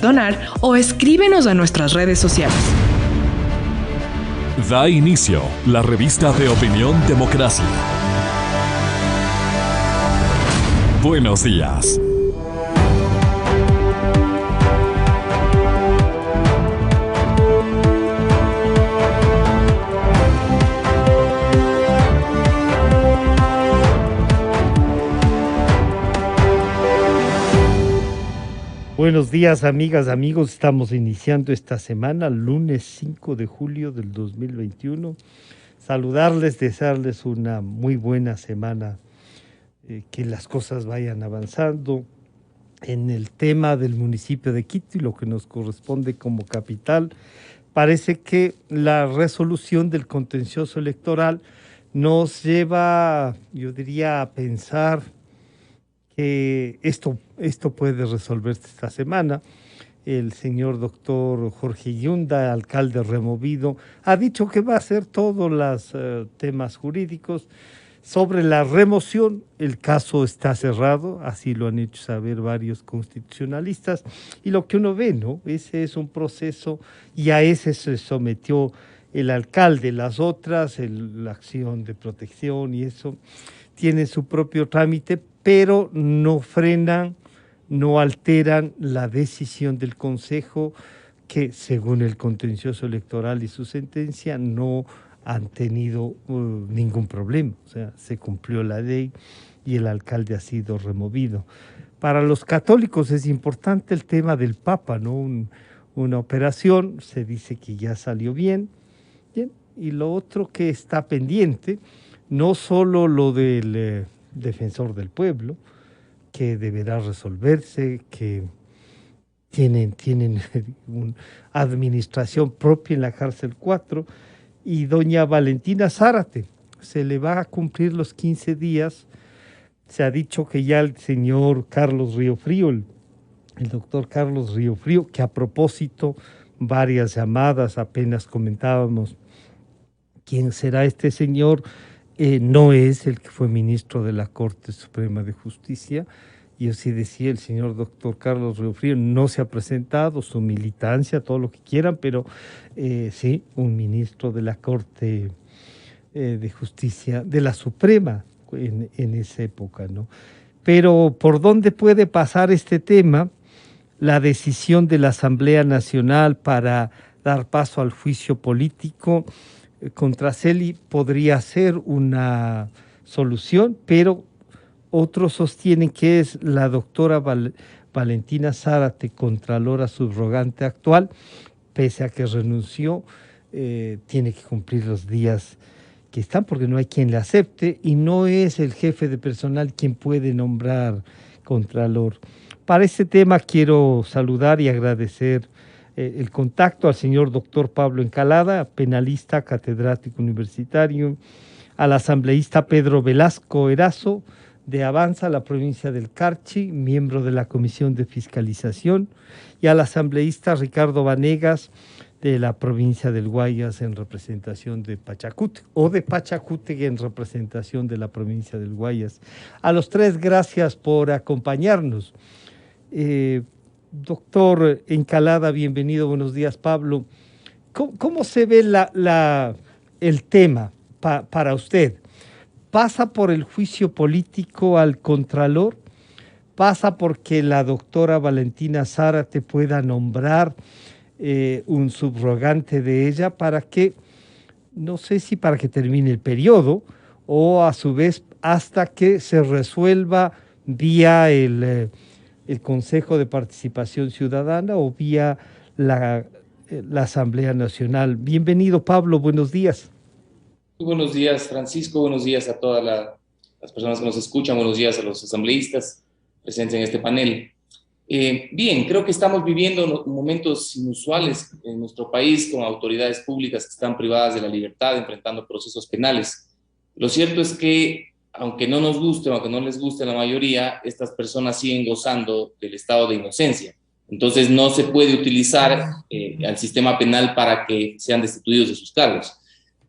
donar o escríbenos a nuestras redes sociales. Da inicio la revista de opinión Democracia. Buenos días. Buenos días, amigas, amigos. Estamos iniciando esta semana, lunes 5 de julio del 2021. Saludarles, desearles una muy buena semana, que las cosas vayan avanzando en el tema del municipio de Quito y lo que nos corresponde como capital. Parece que la resolución del contencioso electoral nos lleva, yo diría, a pensar que esto puede resolverse esta semana. El señor doctor Jorge Yunda, alcalde removido, ha dicho que va a hacer todos los temas jurídicos. Sobre la remoción, el caso está cerrado, así lo han hecho saber varios constitucionalistas, y lo que uno ve, ¿no? Ese es un proceso y a ese se sometió el alcalde. Las otras, la acción de protección y eso, tiene su propio trámite, pero no frenan, no alteran la decisión del Consejo, que según el contencioso electoral y su sentencia no han tenido ningún problema. O sea, se cumplió la ley y el alcalde ha sido removido. Para los católicos es importante el tema del Papa, ¿no? Una operación, se dice que ya salió bien, y lo otro que está pendiente, no solo lo del defensor del pueblo, que deberá resolverse, que tienen una administración propia en la cárcel 4, y doña Valentina Zárate, se le va a cumplir los 15 días. Se ha dicho que ya el señor Carlos Riofrío, el doctor Carlos Riofrío, que a propósito, varias llamadas, apenas comentábamos quién será este señor, no es el que fue ministro de la Corte Suprema de Justicia. Yo sí decía, el señor doctor Carlos Riofrío no se ha presentado, su militancia, todo lo que quieran, pero sí, un ministro de la Corte de Justicia, de la Suprema en esa época, ¿no? Pero ¿por dónde puede pasar este tema? La decisión de la Asamblea Nacional para dar paso al juicio político contra Celi podría ser una solución, pero otros sostienen que es la doctora Valentina Zárate, contralora subrogante actual, pese a que renunció, tiene que cumplir los días que están, porque no hay quien le acepte, y no es el jefe de personal quien puede nombrar contralor. Para este tema quiero saludar y agradecer el contacto al señor doctor Pablo Encalada, penalista, catedrático universitario, al asambleísta Pedro Velasco Erazo, de Avanza, la provincia del Carchi, miembro de la Comisión de Fiscalización, y al asambleísta Ricardo Vanegas, de la provincia del Guayas, en representación de Pachacútec, o de Pachacútec en representación de la provincia del Guayas. A los tres, gracias por acompañarnos. Doctor Encalada, bienvenido, buenos días. Pablo, ¿cómo se ve el tema para usted? ¿Pasa por el juicio político al contralor? ¿Pasa porque la doctora Valentina Zárate pueda nombrar un subrogante de ella para que, no sé si para que termine el periodo, o a su vez hasta que se resuelva vía el Consejo de Participación Ciudadana o vía la Asamblea Nacional? Bienvenido, Pablo, buenos días. Muy buenos días, Francisco, buenos días a todas las personas que nos escuchan, buenos días a los asambleístas presentes en este panel. Bien, creo que estamos viviendo momentos inusuales en nuestro país con autoridades públicas que están privadas de la libertad, enfrentando procesos penales. Lo cierto es que, aunque no nos guste o aunque no les guste a la mayoría, estas personas siguen gozando del estado de inocencia. Entonces no se puede utilizar al sistema penal para que sean destituidos de sus cargos.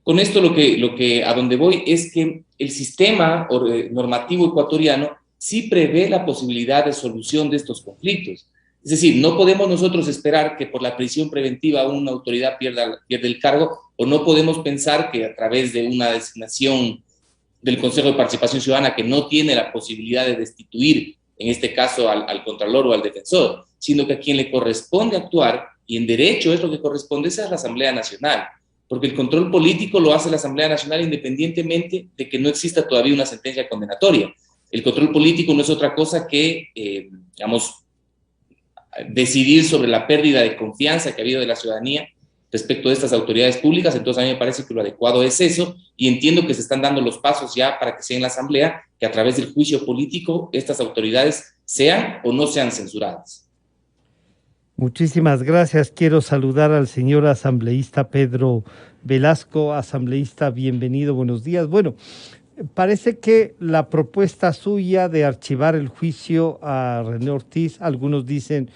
Con esto a donde voy es que el sistema normativo ecuatoriano sí prevé la posibilidad de solución de estos conflictos. Es decir, no podemos nosotros esperar que por la prisión preventiva una autoridad pierda el cargo, o no podemos pensar que a través de una designación del Consejo de Participación Ciudadana, que no tiene la posibilidad de destituir, en este caso al contralor o al defensor, sino que a quien le corresponde actuar, y en derecho es lo que corresponde, esa es la Asamblea Nacional, porque el control político lo hace la Asamblea Nacional independientemente de que no exista todavía una sentencia condenatoria. El control político no es otra cosa que, digamos, decidir sobre la pérdida de confianza que ha habido de la ciudadanía respecto de estas autoridades públicas. Entonces a mí me parece que lo adecuado es eso, y entiendo que se están dando los pasos ya para que sea en la Asamblea que a través del juicio político estas autoridades sean o no sean censuradas. Muchísimas gracias. Quiero saludar al señor asambleísta Pedro Velasco. Asambleísta, bienvenido, buenos días. Bueno, parece que la propuesta suya de archivar el juicio a René Ortiz, algunos dicen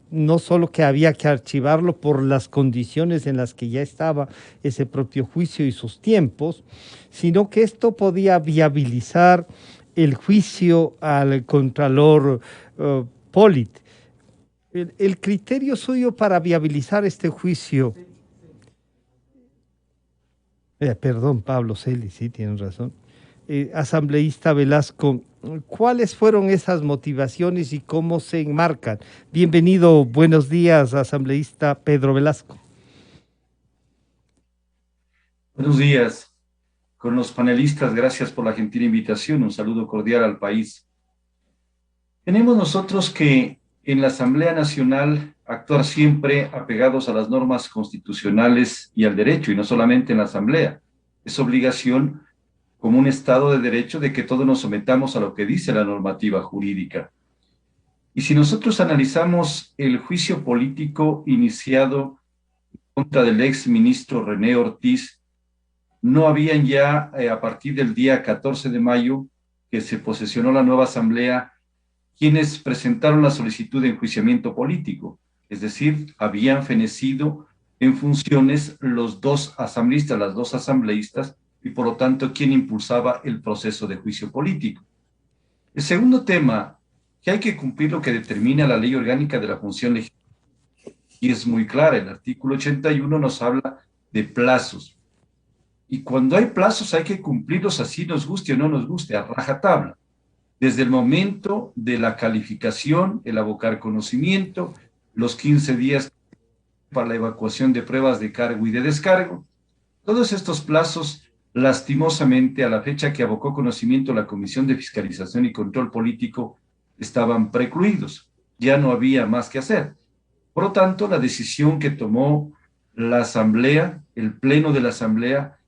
no solo que había que archivarlo por las condiciones en las que ya estaba ese propio juicio y sus tiempos, sino que esto podía viabilizar el juicio al contralor Pollitt. El criterio suyo para viabilizar este juicio... perdón, Pablo Celi, sí, tienen razón. Asambleísta Velasco, ¿cuáles fueron esas motivaciones y cómo se enmarcan? Bienvenido, buenos días, asambleísta Pedro Velasco. Buenos días. Con los panelistas, gracias por la gentil invitación. Un saludo cordial al país. Tenemos nosotros que en la Asamblea Nacional actuar siempre apegados a las normas constitucionales y al derecho, y no solamente en la Asamblea. Es obligación como un Estado de Derecho de que todos nos sometamos a lo que dice la normativa jurídica. Y si nosotros analizamos el juicio político iniciado contra del ex ministro René Ortiz, no habían ya a partir del día 14 de mayo que se posesionó la nueva Asamblea quienes presentaron la solicitud de enjuiciamiento político, es decir, habían fenecido en funciones los dos asambleístas, las dos asambleístas, y por lo tanto, quien impulsaba el proceso de juicio político. El segundo tema, que hay que cumplir lo que determina la Ley Orgánica de la Función Legislativa, y es muy clara, el artículo 81 nos habla de plazos, y cuando hay plazos hay que cumplirlos así nos guste o no nos guste, a rajatabla. Desde el momento de la calificación, el abocar conocimiento, los 15 días para la evacuación de pruebas de cargo y de descargo. Todos estos plazos, lastimosamente, a la fecha que abocó conocimiento la Comisión de Fiscalización y Control Político, estaban precluidos. Ya no había más que hacer. Por lo tanto, la decisión que tomó la Asamblea, el Pleno de la Asamblea,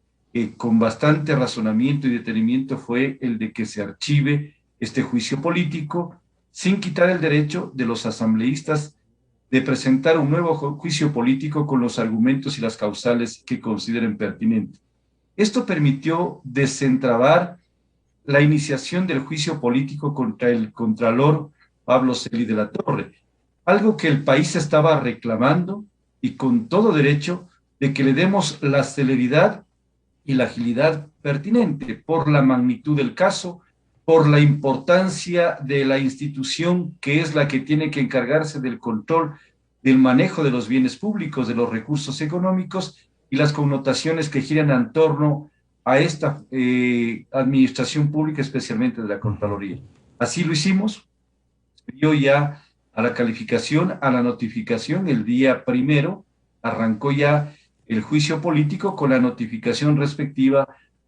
con bastante razonamiento y detenimiento, fue el de que se archive este juicio político, sin quitar el derecho de los asambleístas de presentar un nuevo juicio político con los argumentos y las causales que consideren pertinentes. Esto permitió desentrabar la iniciación del juicio político contra el contralor Pablo Celi de la Torre, algo que el país estaba reclamando y con todo derecho de que le demos la celeridad y la agilidad pertinente por la magnitud del caso, por la importancia de la institución que es la que tiene que encargarse del control, del manejo de los bienes públicos, de los recursos económicos y las connotaciones que giran en torno a esta administración pública, especialmente de la Contraloría. Así lo hicimos, se dio ya a la calificación, a la notificación, el día 1 arrancó ya el juicio político con la notificación respectiva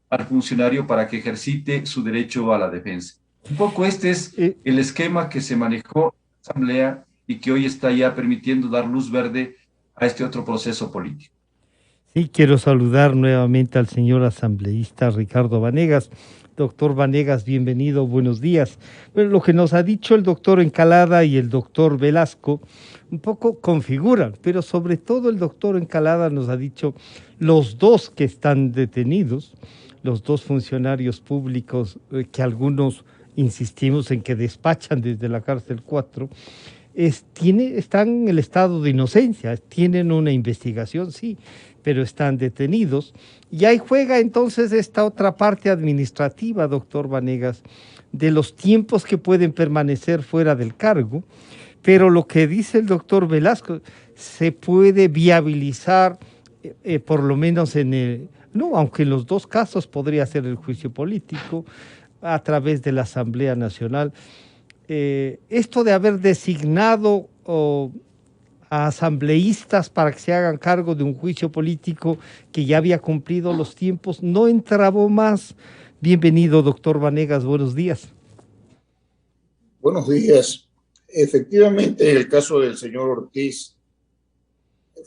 al funcionario para que ejercite su derecho a la defensa. Un poco este es el esquema que se manejó en la Asamblea y que hoy está ya permitiendo dar luz verde a este otro proceso político. Sí, quiero saludar nuevamente al señor asambleísta Ricardo Vanegas. Doctor Vanegas, bienvenido, buenos días. Bueno, lo que nos ha dicho el doctor Encalada y el doctor Velasco un poco configuran, pero sobre todo el doctor Encalada nos ha dicho los dos que están detenidos, los dos funcionarios públicos que algunos insistimos en que despachan desde la cárcel 4, están en el estado de inocencia, tienen una investigación, sí, pero están detenidos. Y ahí juega entonces esta otra parte administrativa, doctor Vanegas, de los tiempos que pueden permanecer fuera del cargo, pero lo que dice el doctor Velasco, se puede viabilizar, por lo menos no, aunque en los dos casos podría ser el juicio político, a través de la Asamblea Nacional. Esto de haber designado a asambleístas para que se hagan cargo de un juicio político que ya había cumplido los tiempos, ¿no entravó más? Bienvenido, doctor Vanegas, buenos días. Buenos días. Efectivamente, en el caso del señor Ortiz,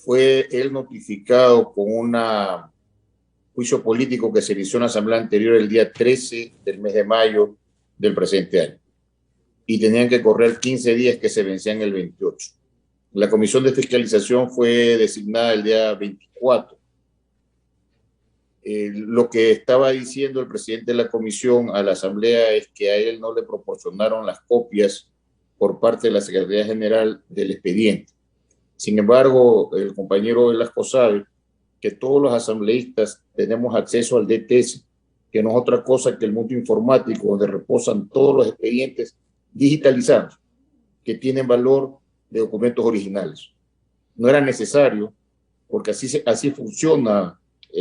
fue él notificado con un juicio político que se inició en la asamblea anterior el día 13 del mes de mayo del presente año. Y tenían que correr 15 días que se vencían el 28. La comisión de fiscalización fue designada el día 24. Lo que estaba diciendo el presidente de la comisión a la asamblea es que a él no le proporcionaron las copias por parte de la Secretaría General del expediente. Sin embargo, el compañero Velasco sabe que todos los asambleístas tenemos acceso al DTS, que no es otra cosa que el mundo informático donde reposan todos los expedientes digitalizados que tienen valor de documentos originales. No era necesario, porque así funciona,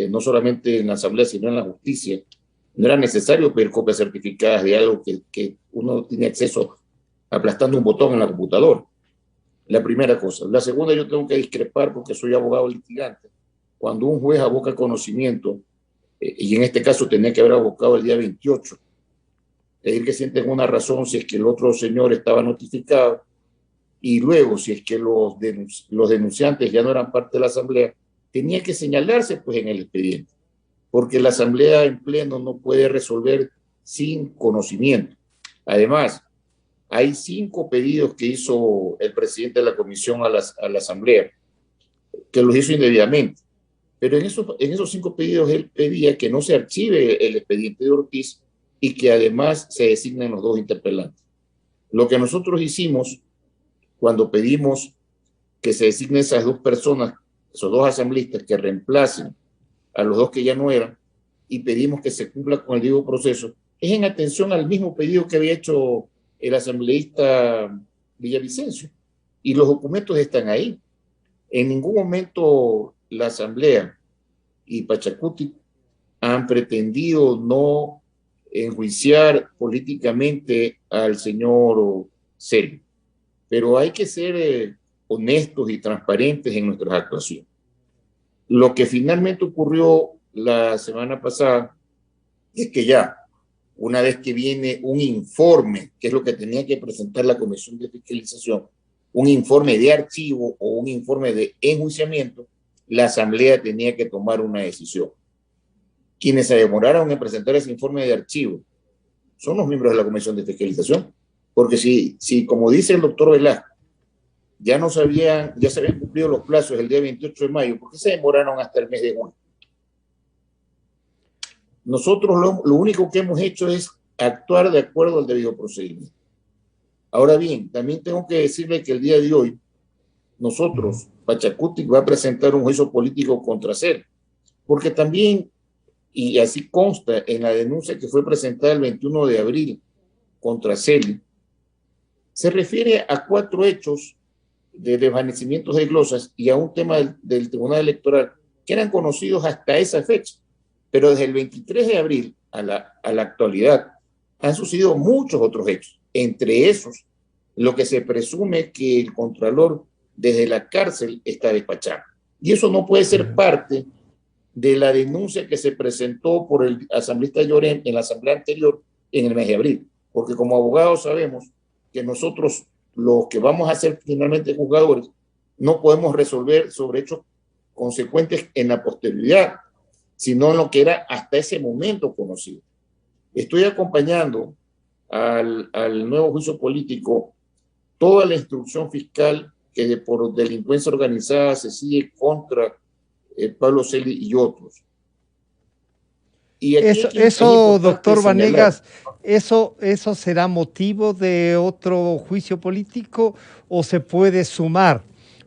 no solamente en la asamblea, sino en la justicia. No era necesario pedir copias certificadas de algo que uno tiene acceso aplastando un botón en la computadora. La primera cosa. La segunda, yo tengo que discrepar porque soy abogado litigante. Cuando un juez aboca conocimiento, y en este caso tenía que haber abocado el día 28, es decir, que sienten una razón si es que el otro señor estaba notificado, y luego si es que los denunciantes ya no eran parte de la asamblea, tenía que señalarse pues en el expediente, porque la asamblea en pleno no puede resolver sin conocimiento. Además, hay 5 pedidos que hizo el presidente de la comisión a la asamblea, que los hizo indebidamente. Pero en esos 5 pedidos él pedía que no se archive el expediente de Ortiz y que además se designen los 2 interpelantes. Lo que nosotros hicimos cuando pedimos que se designen esas 2 personas, esos 2 asambleístas que reemplacen a los 2 que ya no eran, y pedimos que se cumpla con el debido proceso, es en atención al mismo pedido que había hecho el asambleísta Villavicencio. Y los documentos están ahí. En ningún momento la asamblea y Pachacuti han pretendido no enjuiciar políticamente al señor Celio. Pero hay que ser honestos y transparentes en nuestras actuaciones. Lo que finalmente ocurrió la semana pasada es que ya, una vez que viene un informe, que es lo que tenía que presentar la Comisión de Fiscalización, un informe de archivo o un informe de enjuiciamiento, la Asamblea tenía que tomar una decisión. Quienes se demoraron en presentar ese informe de archivo son los miembros de la Comisión de Fiscalización, porque si como dice el doctor Velasco, ya se habían cumplido los plazos el día 28 de mayo, ¿por qué se demoraron hasta el mes de junio? Nosotros lo único que hemos hecho es actuar de acuerdo al debido procedimiento. Ahora bien, también tengo que decirle que el día de hoy, nosotros, Pachacuti, va a presentar un juicio político contra Celio, porque también, y así consta en la denuncia que fue presentada el 21 de abril contra Celio, se refiere a 4 hechos de desvanecimientos de glosas y a un tema del Tribunal Electoral que eran conocidos hasta esa fecha. Pero desde el 23 de abril a la actualidad han sucedido muchos otros hechos. Entre esos, lo que se presume que el Contralor desde la cárcel está despachando. Y eso no puede ser parte de la denuncia que se presentó por el asambleísta Llorén en la asamblea anterior en el mes de abril. Porque como abogados sabemos que nosotros, los que vamos a ser finalmente juzgadores, no podemos resolver sobre hechos consecuentes en la posterioridad, sino en lo que era hasta ese momento conocido. Estoy acompañando al nuevo juicio político toda la instrucción fiscal que por delincuencia organizada se sigue contra Pablo Celio y otros. Y eso doctor Vanegas, ¿eso será motivo de otro juicio político o se puede sumar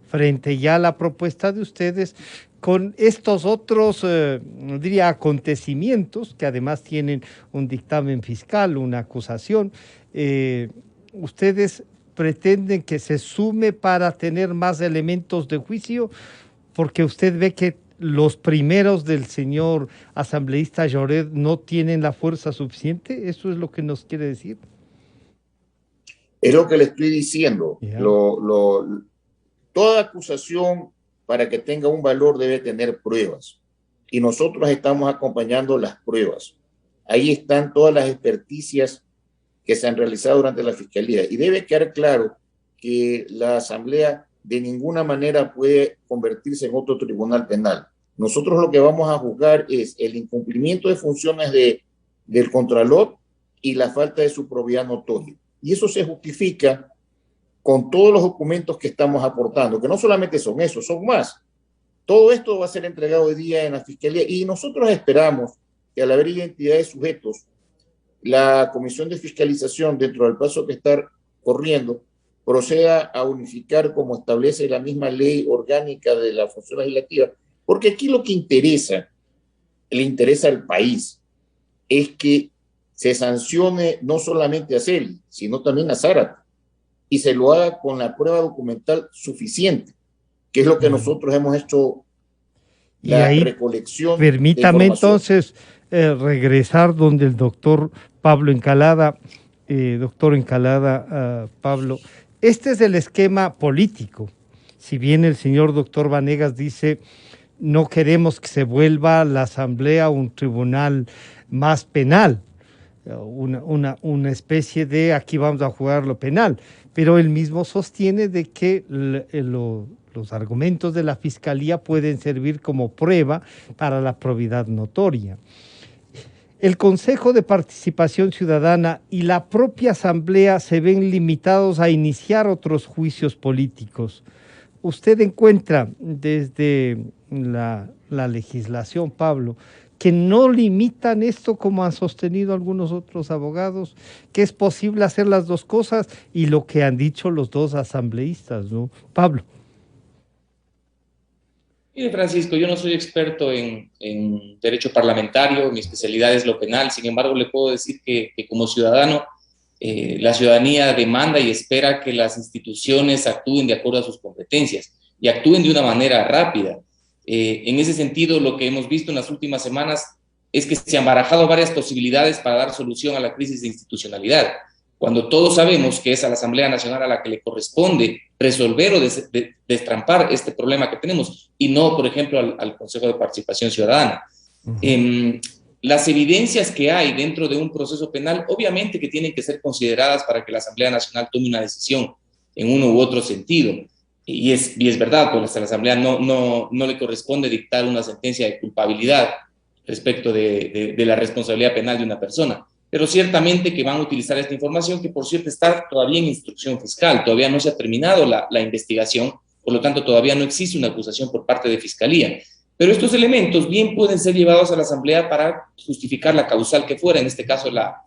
frente ya a la propuesta de ustedes con estos otros, diría, acontecimientos que además tienen un dictamen fiscal, una acusación? ¿Ustedes pretenden que se sume para tener más elementos de juicio? Porque usted ve que los primeros del señor asambleísta Lloret no tienen la fuerza suficiente. ¿Eso es lo que nos quiere decir? Es lo que le estoy diciendo. Yeah. Toda acusación, para que tenga un valor, debe tener pruebas. Y nosotros estamos acompañando las pruebas. Ahí están todas las experticias que se han realizado durante la Fiscalía. Y debe quedar claro que la Asamblea de ninguna manera puede convertirse en otro tribunal penal. Nosotros lo que vamos a juzgar es el incumplimiento de funciones del Contralor y la falta de su probidad notoria. Y eso se justifica con todos los documentos que estamos aportando, que no solamente son esos, son más. Todo esto va a ser entregado hoy día en la Fiscalía y nosotros esperamos que al haber identidad de sujetos, la Comisión de Fiscalización, dentro del plazo que está corriendo, proceda a unificar como establece la misma ley orgánica de la función legislativa, porque aquí lo que le interesa al país, es que se sancione no solamente a Celi, sino también a Zárate, y se lo haga con la prueba documental suficiente, que es lo que nosotros hemos hecho, la recolección. Permítame entonces regresar donde el doctor Pablo Encalada, Pablo, este es el esquema político. Si bien el señor doctor Vanegas dice no queremos que se vuelva la Asamblea un tribunal más penal, una especie de aquí vamos a jugar lo penal, pero él mismo sostiene de que los argumentos de la Fiscalía pueden servir como prueba para la probidad notoria. El Consejo de Participación Ciudadana y la propia Asamblea se ven limitados a iniciar otros juicios políticos. ¿Usted encuentra desde la legislación, Pablo, que no limitan esto como han sostenido algunos otros abogados, que es posible hacer las dos cosas y lo que han dicho los dos asambleístas, ¿no? Pablo. Mire, Francisco, yo no soy experto en derecho parlamentario, mi especialidad es lo penal, sin embargo le puedo decir que como ciudadano, la ciudadanía demanda y espera que las instituciones actúen de acuerdo a sus competencias y actúen de una manera rápida. En ese sentido, lo que hemos visto en las últimas semanas es que se han barajado varias posibilidades para dar solución a la crisis de institucionalidad, cuando todos sabemos que es a la Asamblea Nacional a la que le corresponde resolver o destrampar este problema que tenemos, y no, por ejemplo, al Consejo de Participación Ciudadana. Las evidencias que hay dentro de un proceso penal, obviamente que tienen que ser consideradas para que la Asamblea Nacional tome una decisión en uno u otro sentido. Y es verdad, pues a la Asamblea no le corresponde dictar una sentencia de culpabilidad respecto de la responsabilidad penal de una persona. Pero ciertamente que van a utilizar esta información, que por cierto está todavía en instrucción fiscal, todavía no se ha terminado la investigación, por lo tanto todavía no existe una acusación por parte de Fiscalía. Pero estos elementos bien pueden ser llevados a la Asamblea para justificar la causal que fuera, en este caso la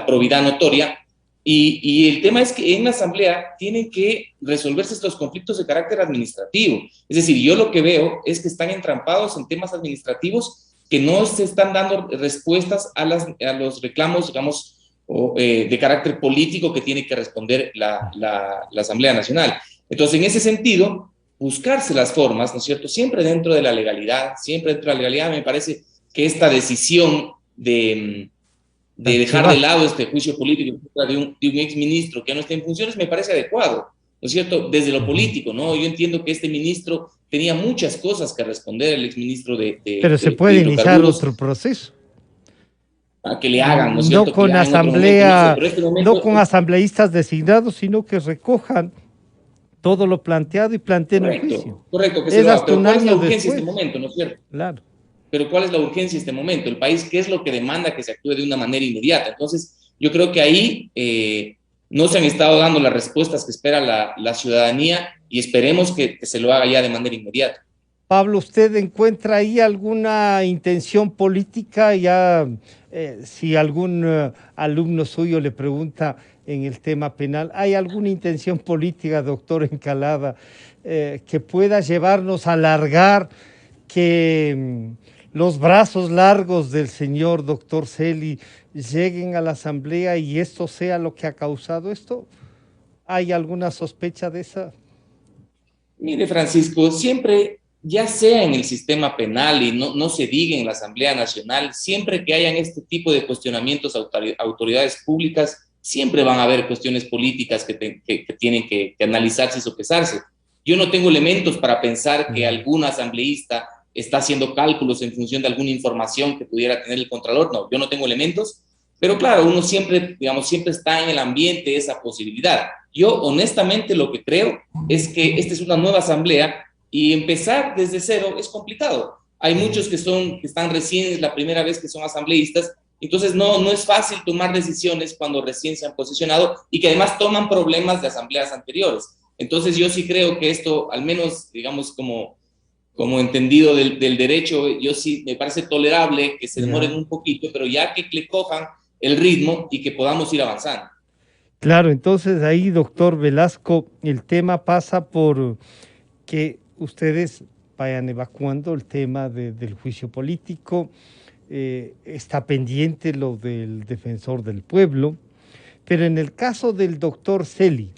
probidad notoria. Y el tema es que en la Asamblea tienen que resolverse estos conflictos de carácter administrativo. Es decir, yo lo que veo es que están entrampados en temas administrativos que no se están dando respuestas a los reclamos, digamos, de carácter político que tiene que responder la Asamblea Nacional. Entonces, en ese sentido, buscarse las formas, ¿no es cierto? Siempre dentro de la legalidad, me parece que esta decisión de dejar de lado este juicio político de un exministro que no está en funciones me parece adecuado, ¿no es cierto? Desde lo político, ¿no? Yo entiendo que este ministro tenía muchas cosas que responder, el exministro Pero se puede iniciar otro proceso. A que le hagan, ¿no es cierto? No con asamblea, no con asambleístas designados, sino que recojan todo lo planteado y planteen un juicio. Correcto, que se lo haga. Pero ¿cuál es la urgencia en este momento, no es cierto? Claro. Pero ¿cuál es la urgencia en este momento? El país, ¿qué es lo que demanda que se actúe de una manera inmediata? Entonces, yo creo que ahí no se han estado dando las respuestas que espera la ciudadanía y esperemos que se lo haga ya de manera inmediata. Pablo, ¿usted encuentra ahí alguna intención política? Ya, si algún alumno suyo le pregunta en el tema penal, ¿hay alguna intención política, doctor Encalada, que pueda llevarnos a alargar que los brazos largos del señor doctor Celi lleguen a la Asamblea y esto sea lo que ha causado esto? ¿Hay alguna sospecha de esa? Mire, Francisco, siempre, ya sea en el sistema penal y no se diga en la Asamblea Nacional, siempre que hayan este tipo de cuestionamientos a autoridades públicas, siempre van a haber cuestiones políticas que tienen que analizarse y sopesarse. Yo no tengo elementos para pensar que algún asambleísta está haciendo cálculos en función de alguna información que pudiera tener el Contralor. No, yo no tengo elementos, pero claro, uno siempre, digamos, siempre está en el ambiente esa posibilidad. Yo honestamente lo que creo es que esta es una nueva asamblea y empezar desde cero es complicado. Hay muchos que están recién, es la primera vez que son asambleístas, entonces no es fácil tomar decisiones cuando recién se han posicionado y que además toman problemas de asambleas anteriores. Entonces yo sí creo que esto, al menos, digamos, como entendido del derecho, yo sí me parece tolerable que se demoren un poquito, pero ya que le cojan el ritmo y que podamos ir avanzando. Claro, entonces ahí, doctor Velasco, el tema pasa por que ustedes vayan evacuando el tema del juicio político, está pendiente lo del defensor del pueblo, pero en el caso del doctor Celi,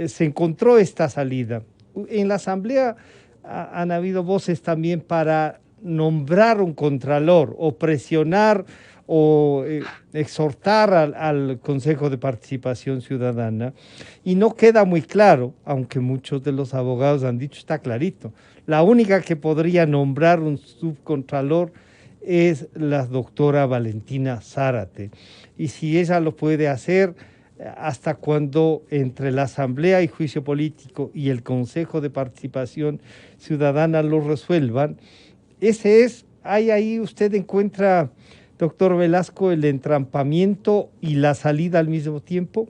se encontró esta salida. En la asamblea han habido voces también para nombrar un contralor o presionar o exhortar al Consejo de Participación Ciudadana, y no queda muy claro, aunque muchos de los abogados han dicho, está clarito, la única que podría nombrar un subcontralor es la doctora Valentina Zárate, y si ella lo puede hacer, hasta cuando entre la Asamblea y Juicio Político y el Consejo de Participación Ciudadana lo resuelvan, ahí usted encuentra, doctor Velasco, el entrampamiento y la salida al mismo tiempo.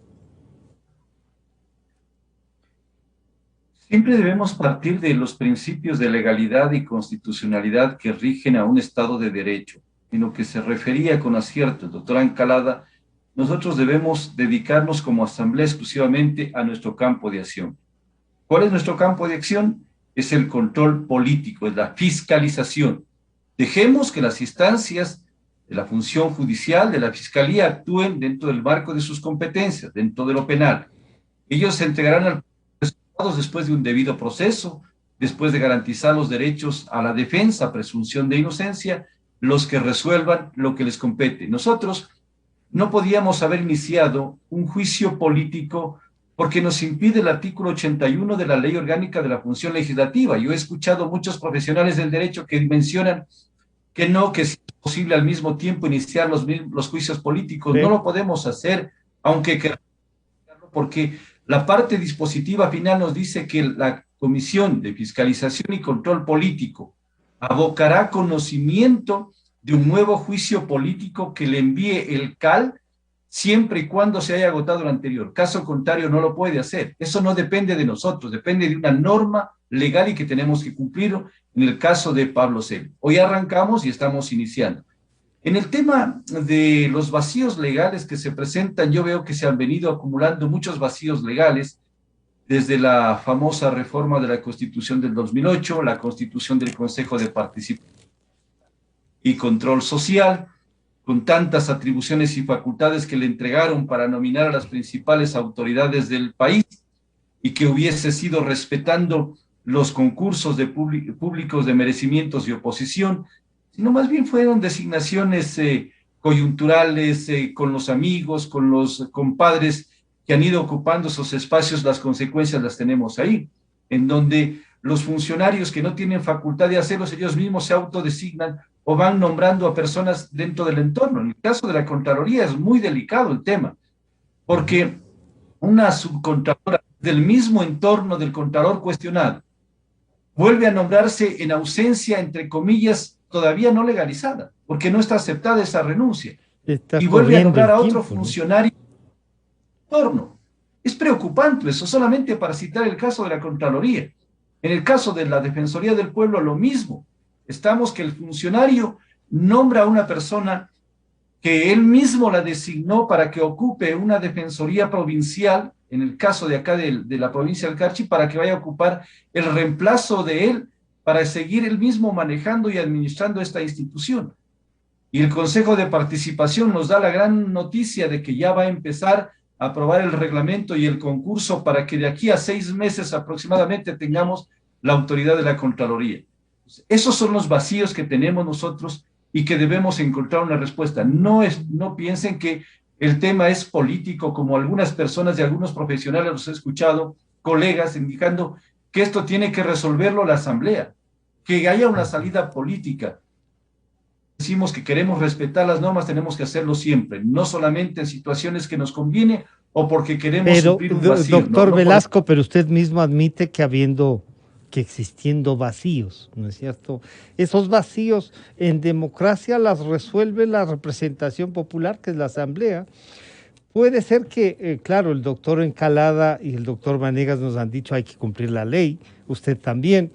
Siempre debemos partir de los principios de legalidad y constitucionalidad que rigen a un Estado de Derecho. En lo que se refería con acierto el doctor Ancalada, nosotros debemos dedicarnos como asamblea exclusivamente a nuestro campo de acción. ¿Cuál es nuestro campo de acción? Es el control político, es la fiscalización. Dejemos que las instancias de la función judicial, de la fiscalía, actúen dentro del marco de sus competencias, dentro de lo penal. Ellos se entregarán a los resultados después de un debido proceso, después de garantizar los derechos a la defensa, presunción de inocencia, los que resuelvan lo que les compete. Nosotros no podíamos haber iniciado un juicio político porque nos impide el artículo 81 de la Ley Orgánica de la Función Legislativa. Yo he escuchado muchos profesionales del derecho que mencionan que si es posible al mismo tiempo iniciar los juicios políticos. Sí. No lo podemos hacer, aunque queramos, porque la parte dispositiva final nos dice que la Comisión de Fiscalización y Control Político abocará conocimiento de un nuevo juicio político que le envíe el CAL siempre y cuando se haya agotado el anterior. Caso contrario, no lo puede hacer. Eso no depende de nosotros, depende de una norma legal y que tenemos que cumplir en el caso de Pablo Celi. Hoy arrancamos y estamos iniciando. En el tema de los vacíos legales que se presentan, yo veo que se han venido acumulando muchos vacíos legales desde la famosa reforma de la Constitución del 2008, la Constitución del Consejo de Participación y Control Social, con tantas atribuciones y facultades que le entregaron para nominar a las principales autoridades del país y que hubiese sido respetando los concursos de públicos de merecimientos y oposición, sino más bien fueron designaciones coyunturales, con los amigos, con los compadres que han ido ocupando esos espacios. Las consecuencias las tenemos ahí, en donde los funcionarios que no tienen facultad de hacerlos ellos mismos se autodesignan o van nombrando a personas dentro del entorno. En el caso de la Contraloría es muy delicado el tema, porque una subcontralora del mismo entorno del Contralor cuestionado vuelve a nombrarse en ausencia, entre comillas, todavía no legalizada, porque no está aceptada esa renuncia, y vuelve a nombrar a otro funcionario del entorno. Es preocupante eso, solamente para citar el caso de la Contraloría. En el caso de la Defensoría del Pueblo, lo mismo. Estamos que el funcionario nombra a una persona que él mismo la designó para que ocupe una defensoría provincial, en el caso de acá de la provincia del Carchi, para que vaya a ocupar el reemplazo de él, para seguir él mismo manejando y administrando esta institución. Y el Consejo de Participación nos da la gran noticia de que ya va a empezar aprobar el reglamento y el concurso para que de aquí a 6 meses aproximadamente tengamos la autoridad de la Contraloría. Esos son los vacíos que tenemos nosotros y que debemos encontrar una respuesta. No piensen que el tema es político, como algunas personas y algunos profesionales los he escuchado, colegas, indicando que esto tiene que resolverlo la Asamblea, que haya una salida política. Decimos que queremos respetar las normas, tenemos que hacerlo siempre, no solamente en situaciones que nos conviene o porque queremos suplir un vacío. Doctor Velasco, pero usted mismo admite que existiendo vacíos, ¿no es cierto? Esos vacíos en democracia las resuelve la representación popular, que es la Asamblea. Puede ser que, claro, el doctor Encalada y el doctor Vanegas nos han dicho hay que cumplir la ley, usted también,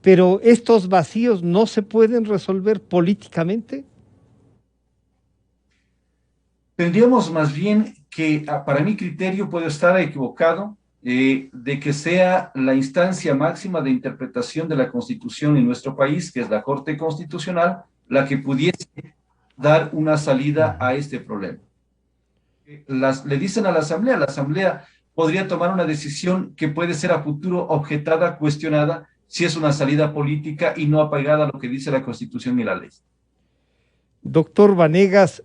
pero estos vacíos no se pueden resolver políticamente. Tendríamos más bien que, para mi criterio, puedo estar equivocado, de que sea la instancia máxima de interpretación de la Constitución en nuestro país, que es la Corte Constitucional, la que pudiese dar una salida a este problema. Le dicen a la Asamblea podría tomar una decisión que puede ser a futuro objetada, cuestionada, si es una salida política y no apegada a lo que dice la Constitución y la ley. Doctor Vanegas,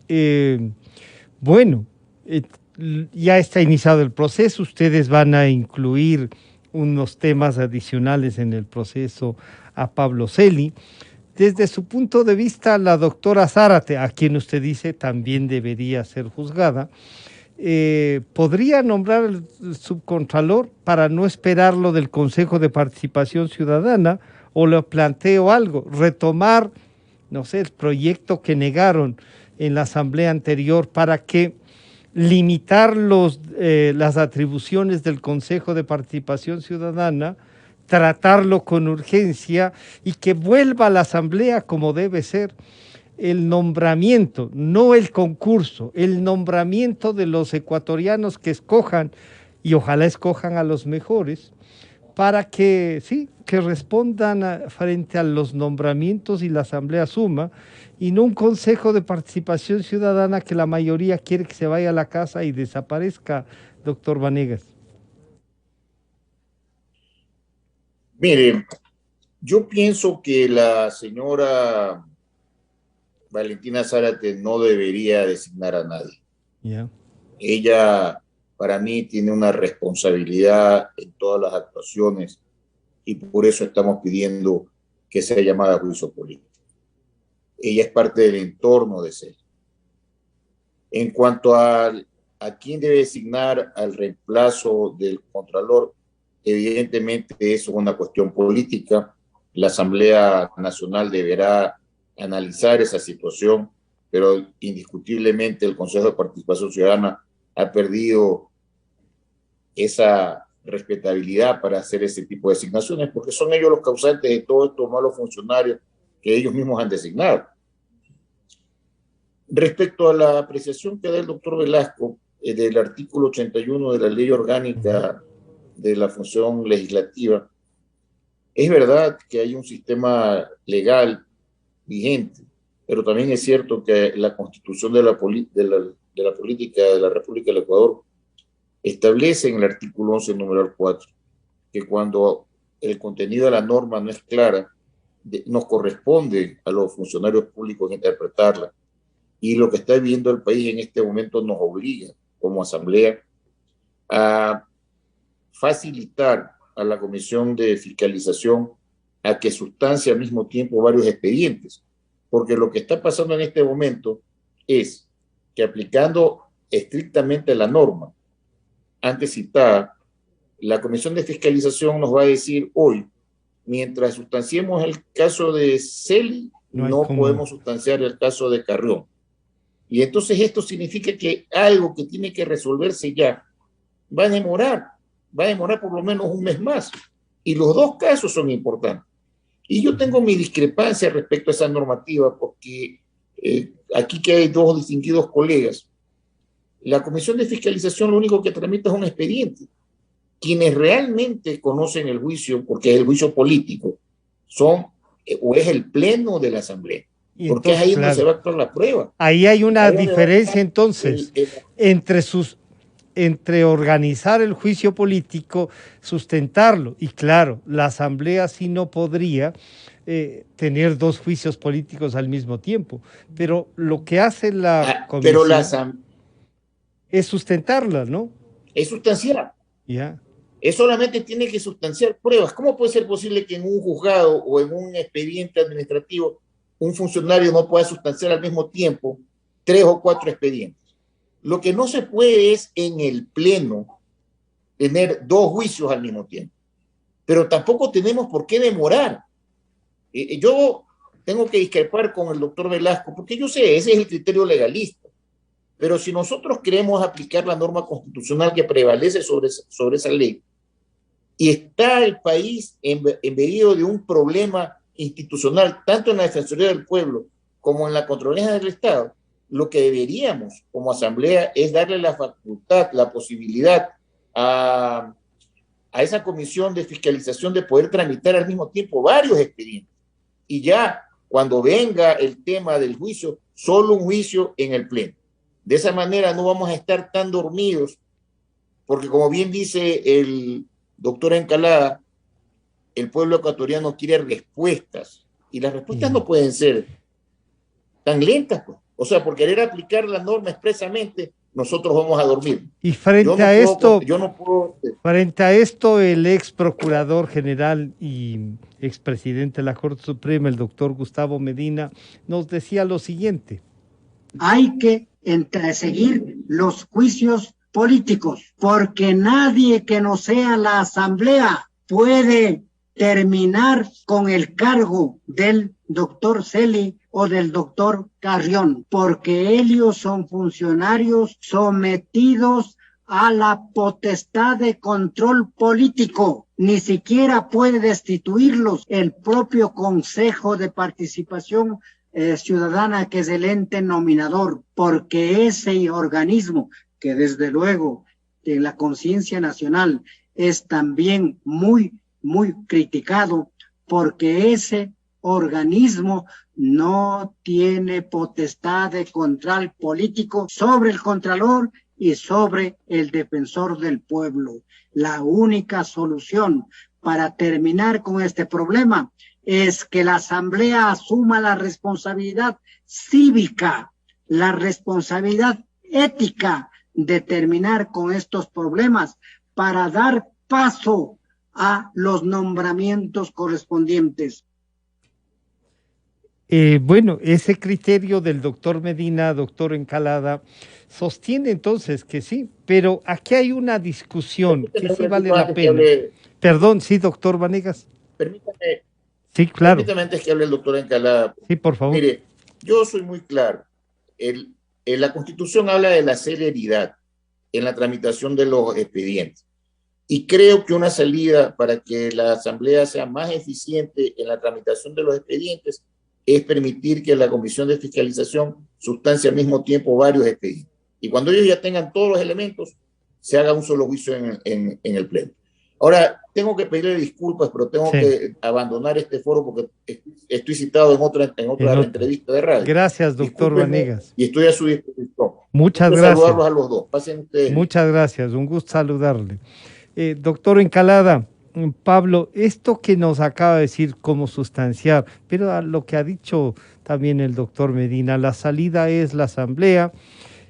ya está iniciado el proceso, ustedes van a incluir unos temas adicionales en el proceso a Pablo Celi. Desde su punto de vista, la doctora Zárate, a quien usted dice también debería ser juzgada, ¿podría nombrar el subcontralor para no esperar lo del Consejo de Participación Ciudadana? O le planteo algo, retomar, no sé, el proyecto que negaron en la asamblea anterior para que limitar las atribuciones del Consejo de Participación Ciudadana, tratarlo con urgencia y que vuelva a la asamblea como debe ser el nombramiento, no el concurso, el nombramiento de los ecuatorianos que escojan, y ojalá escojan a los mejores, para que respondan frente a los nombramientos y la asamblea suma, y no un consejo de participación ciudadana que la mayoría quiere que se vaya a la casa y desaparezca, doctor Vanegas. Mire, yo pienso que la señora Valentina Zárate no debería designar a nadie. Yeah. Ella, para mí, tiene una responsabilidad en todas las actuaciones y por eso estamos pidiendo que sea llamada a juicio político. Ella es parte del entorno de CEL. En cuanto a quién debe designar al reemplazo del Contralor, evidentemente eso es una cuestión política. La Asamblea Nacional deberá analizar esa situación, pero indiscutiblemente el Consejo de Participación Ciudadana ha perdido esa respetabilidad para hacer ese tipo de designaciones, porque son ellos los causantes de todos estos malos funcionarios que ellos mismos han designado. Respecto a la apreciación que da el doctor Velasco del artículo 81 de la Ley Orgánica de la Función Legislativa, es verdad que hay un sistema legal vigente, pero también es cierto que la Constitución de la Política de la República del Ecuador establece en el artículo 11, numeral 4, que cuando el contenido de la norma no es clara, nos corresponde a los funcionarios públicos interpretarla. Y lo que está viviendo el país en este momento nos obliga, como Asamblea, a facilitar a la Comisión de Fiscalización a que sustancie al mismo tiempo varios expedientes. Porque lo que está pasando en este momento es que aplicando estrictamente la norma antes citada, la Comisión de Fiscalización nos va a decir hoy, mientras sustanciemos el caso de Celi, no podemos sustanciar el caso de Carrión. Y entonces esto significa que algo que tiene que resolverse ya va a demorar por lo menos un mes más. Y los dos casos son importantes. Y yo tengo mi discrepancia respecto a esa normativa porque aquí que hay dos distinguidos colegas, la Comisión de Fiscalización lo único que tramita es un expediente. Quienes realmente conocen el juicio, porque es el juicio político, son o es el pleno de la Asamblea. Porque entonces, es ahí donde se va a actuar la prueba. Ahí hay una diferencia entonces entre sus entre organizar el juicio político, sustentarlo. Y claro, la Asamblea sí no podría tener dos juicios políticos al mismo tiempo. Pero lo que hace la comisión es sustentarla, ¿no? Es sustancial. Ya. Es solamente tiene que sustanciar pruebas. ¿Cómo puede ser posible que en un juzgado o en un expediente administrativo un funcionario no pueda sustanciar al mismo tiempo 3 o 4 expedientes? Lo que no se puede es en el pleno tener 2 juicios al mismo tiempo. Pero tampoco tenemos por qué demorar. Yo tengo que discrepar con el doctor Velasco, porque yo sé, ese es el criterio legalista. Pero si nosotros queremos aplicar la norma constitucional que prevalece sobre esa ley, y está el país embebido de un problema institucional, tanto en la Defensoría del Pueblo como en la Contraloría del Estado, lo que deberíamos como Asamblea es darle la facultad, la posibilidad a esa comisión de fiscalización de poder tramitar al mismo tiempo varios expedientes. Y ya cuando venga el tema del juicio, solo un juicio en el pleno. De esa manera no vamos a estar tan dormidos, porque como bien dice el doctor Encalada, el pueblo ecuatoriano quiere respuestas, y las respuestas no pueden ser tan lentas, pues. O sea, por querer aplicar la norma expresamente, nosotros vamos a dormir. Y frente a esto, el ex procurador general y expresidente de la Corte Suprema, el doctor Gustavo Medina, nos decía lo siguiente: hay que seguir los juicios políticos, porque nadie que no sea la Asamblea puede terminar con el cargo del doctor Celi o del doctor Carrión, porque ellos son funcionarios sometidos a la potestad de control político. Ni siquiera puede destituirlos el propio Consejo de Participación Ciudadana, que es el ente nominador, porque ese organismo, que desde luego en la conciencia nacional es también muy criticado, porque ese organismo no tiene potestad de control político sobre el Contralor y sobre el Defensor del Pueblo. La única solución para terminar con este problema es que la Asamblea asuma la responsabilidad cívica, la responsabilidad ética de terminar con estos problemas para dar paso a los nombramientos correspondientes. Bueno, ese criterio del doctor Medina, doctor Encalada, sostiene entonces que sí, pero aquí hay una discusión que sí vale la pena. Perdón, sí, doctor Vanegas. Permítame. Sí, claro. Permítame antes que hable el doctor Encalada. Sí, por favor. Mire, yo soy muy claro. La Constitución habla de la celeridad en la tramitación de los expedientes. Y creo que una salida para que la Asamblea sea más eficiente en la tramitación de los expedientes es permitir que la Comisión de Fiscalización sustancie al mismo tiempo varios expedientes. Y cuando ellos ya tengan todos los elementos, se haga un solo juicio en el Pleno. Ahora, tengo que pedirle disculpas, pero tengo que abandonar este foro porque estoy citado en otra entrevista de radio. Gracias, doctor Vanegas. Y estoy a su disposición. Muchas gracias. Saludarlos a los dos. Pasen ustedes. Muchas gracias, un gusto saludarle. Doctor Encalada, Pablo, esto que nos acaba de decir cómo sustanciar, pero a lo que ha dicho también el doctor Medina, la salida es la Asamblea,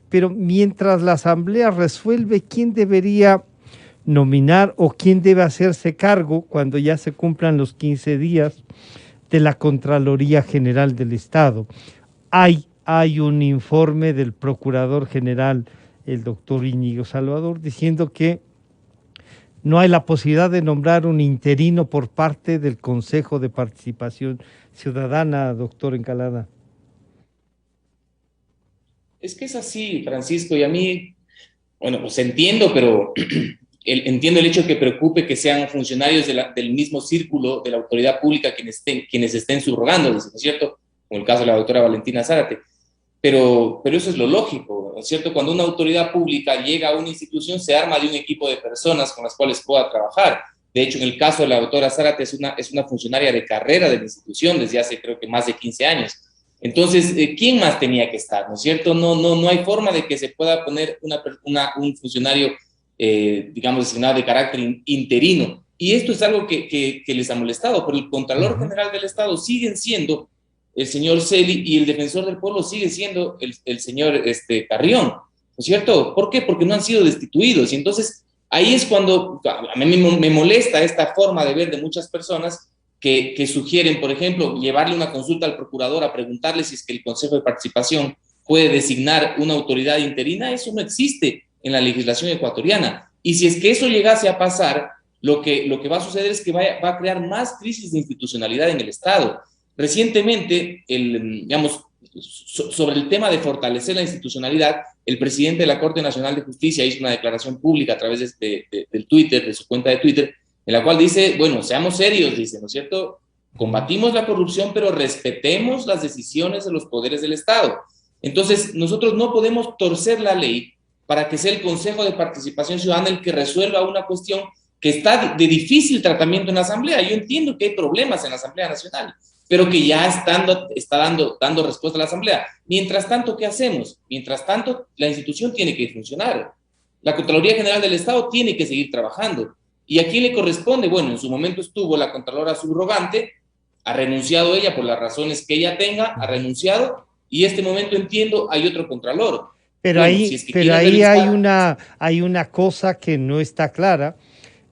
pero mientras la Asamblea resuelve quién debería nominar o quién debe hacerse cargo cuando ya se cumplan los 15 días de la Contraloría General del Estado. Hay un informe del Procurador General, el doctor Íñigo Salvador, diciendo que no hay la posibilidad de nombrar un interino por parte del Consejo de Participación Ciudadana, doctor Encalada. Es que es así, Francisco, y a mí, bueno, pues entiendo, pero entiendo el hecho de que preocupe que sean funcionarios del mismo círculo de la autoridad pública quienes estén subrogándoles, ¿no es cierto? Como el caso de la doctora Valentina Zárate. Pero eso es lo lógico, ¿no es cierto? Cuando una autoridad pública llega a una institución, se arma de un equipo de personas con las cuales pueda trabajar. De hecho, en el caso de la doctora Zárate es una funcionaria de carrera de la institución desde hace creo que más de 15 años. Entonces, ¿quién más tenía que estar? ¿No es cierto? No hay forma de que se pueda poner un funcionario, digamos, designado de carácter interino. Y esto es algo que les ha molestado, pero el Contralor General del Estado siguen siendo el señor Celi y el Defensor del Pueblo sigue siendo el señor Carrión, ¿no es cierto? ¿Por qué? Porque no han sido destituidos. Y entonces, ahí es cuando a mí me molesta esta forma de ver de muchas personas que sugieren, por ejemplo, llevarle una consulta al procurador a preguntarle si es que el Consejo de Participación puede designar una autoridad interina. Eso no existe en la legislación ecuatoriana. Y si es que eso llegase a pasar, lo que va a suceder es que va a crear más crisis de institucionalidad en el Estado. Recientemente, sobre el tema de fortalecer la institucionalidad, el presidente de la Corte Nacional de Justicia hizo una declaración pública a través del Twitter, de su cuenta de Twitter, en la cual dice, bueno, seamos serios, dice, ¿no es cierto? Combatimos la corrupción, pero respetemos las decisiones de los poderes del Estado. Entonces, nosotros no podemos torcer la ley para que sea el Consejo de Participación Ciudadana el que resuelva una cuestión que está de difícil tratamiento en la Asamblea. Yo entiendo que hay problemas en la Asamblea Nacional, pero que ya está dando respuesta a la Asamblea. Mientras tanto, ¿qué hacemos? Mientras tanto, la institución tiene que funcionar. La Contraloría General del Estado tiene que seguir trabajando. ¿Y a quién le corresponde? Bueno, en su momento estuvo la Contralora subrogante, ha renunciado ella por las razones que ella tenga, ha renunciado, y en este momento entiendo hay otro Contralor. Pero bueno, ahí, si es que pero ahí revisar, hay una cosa que no está clara.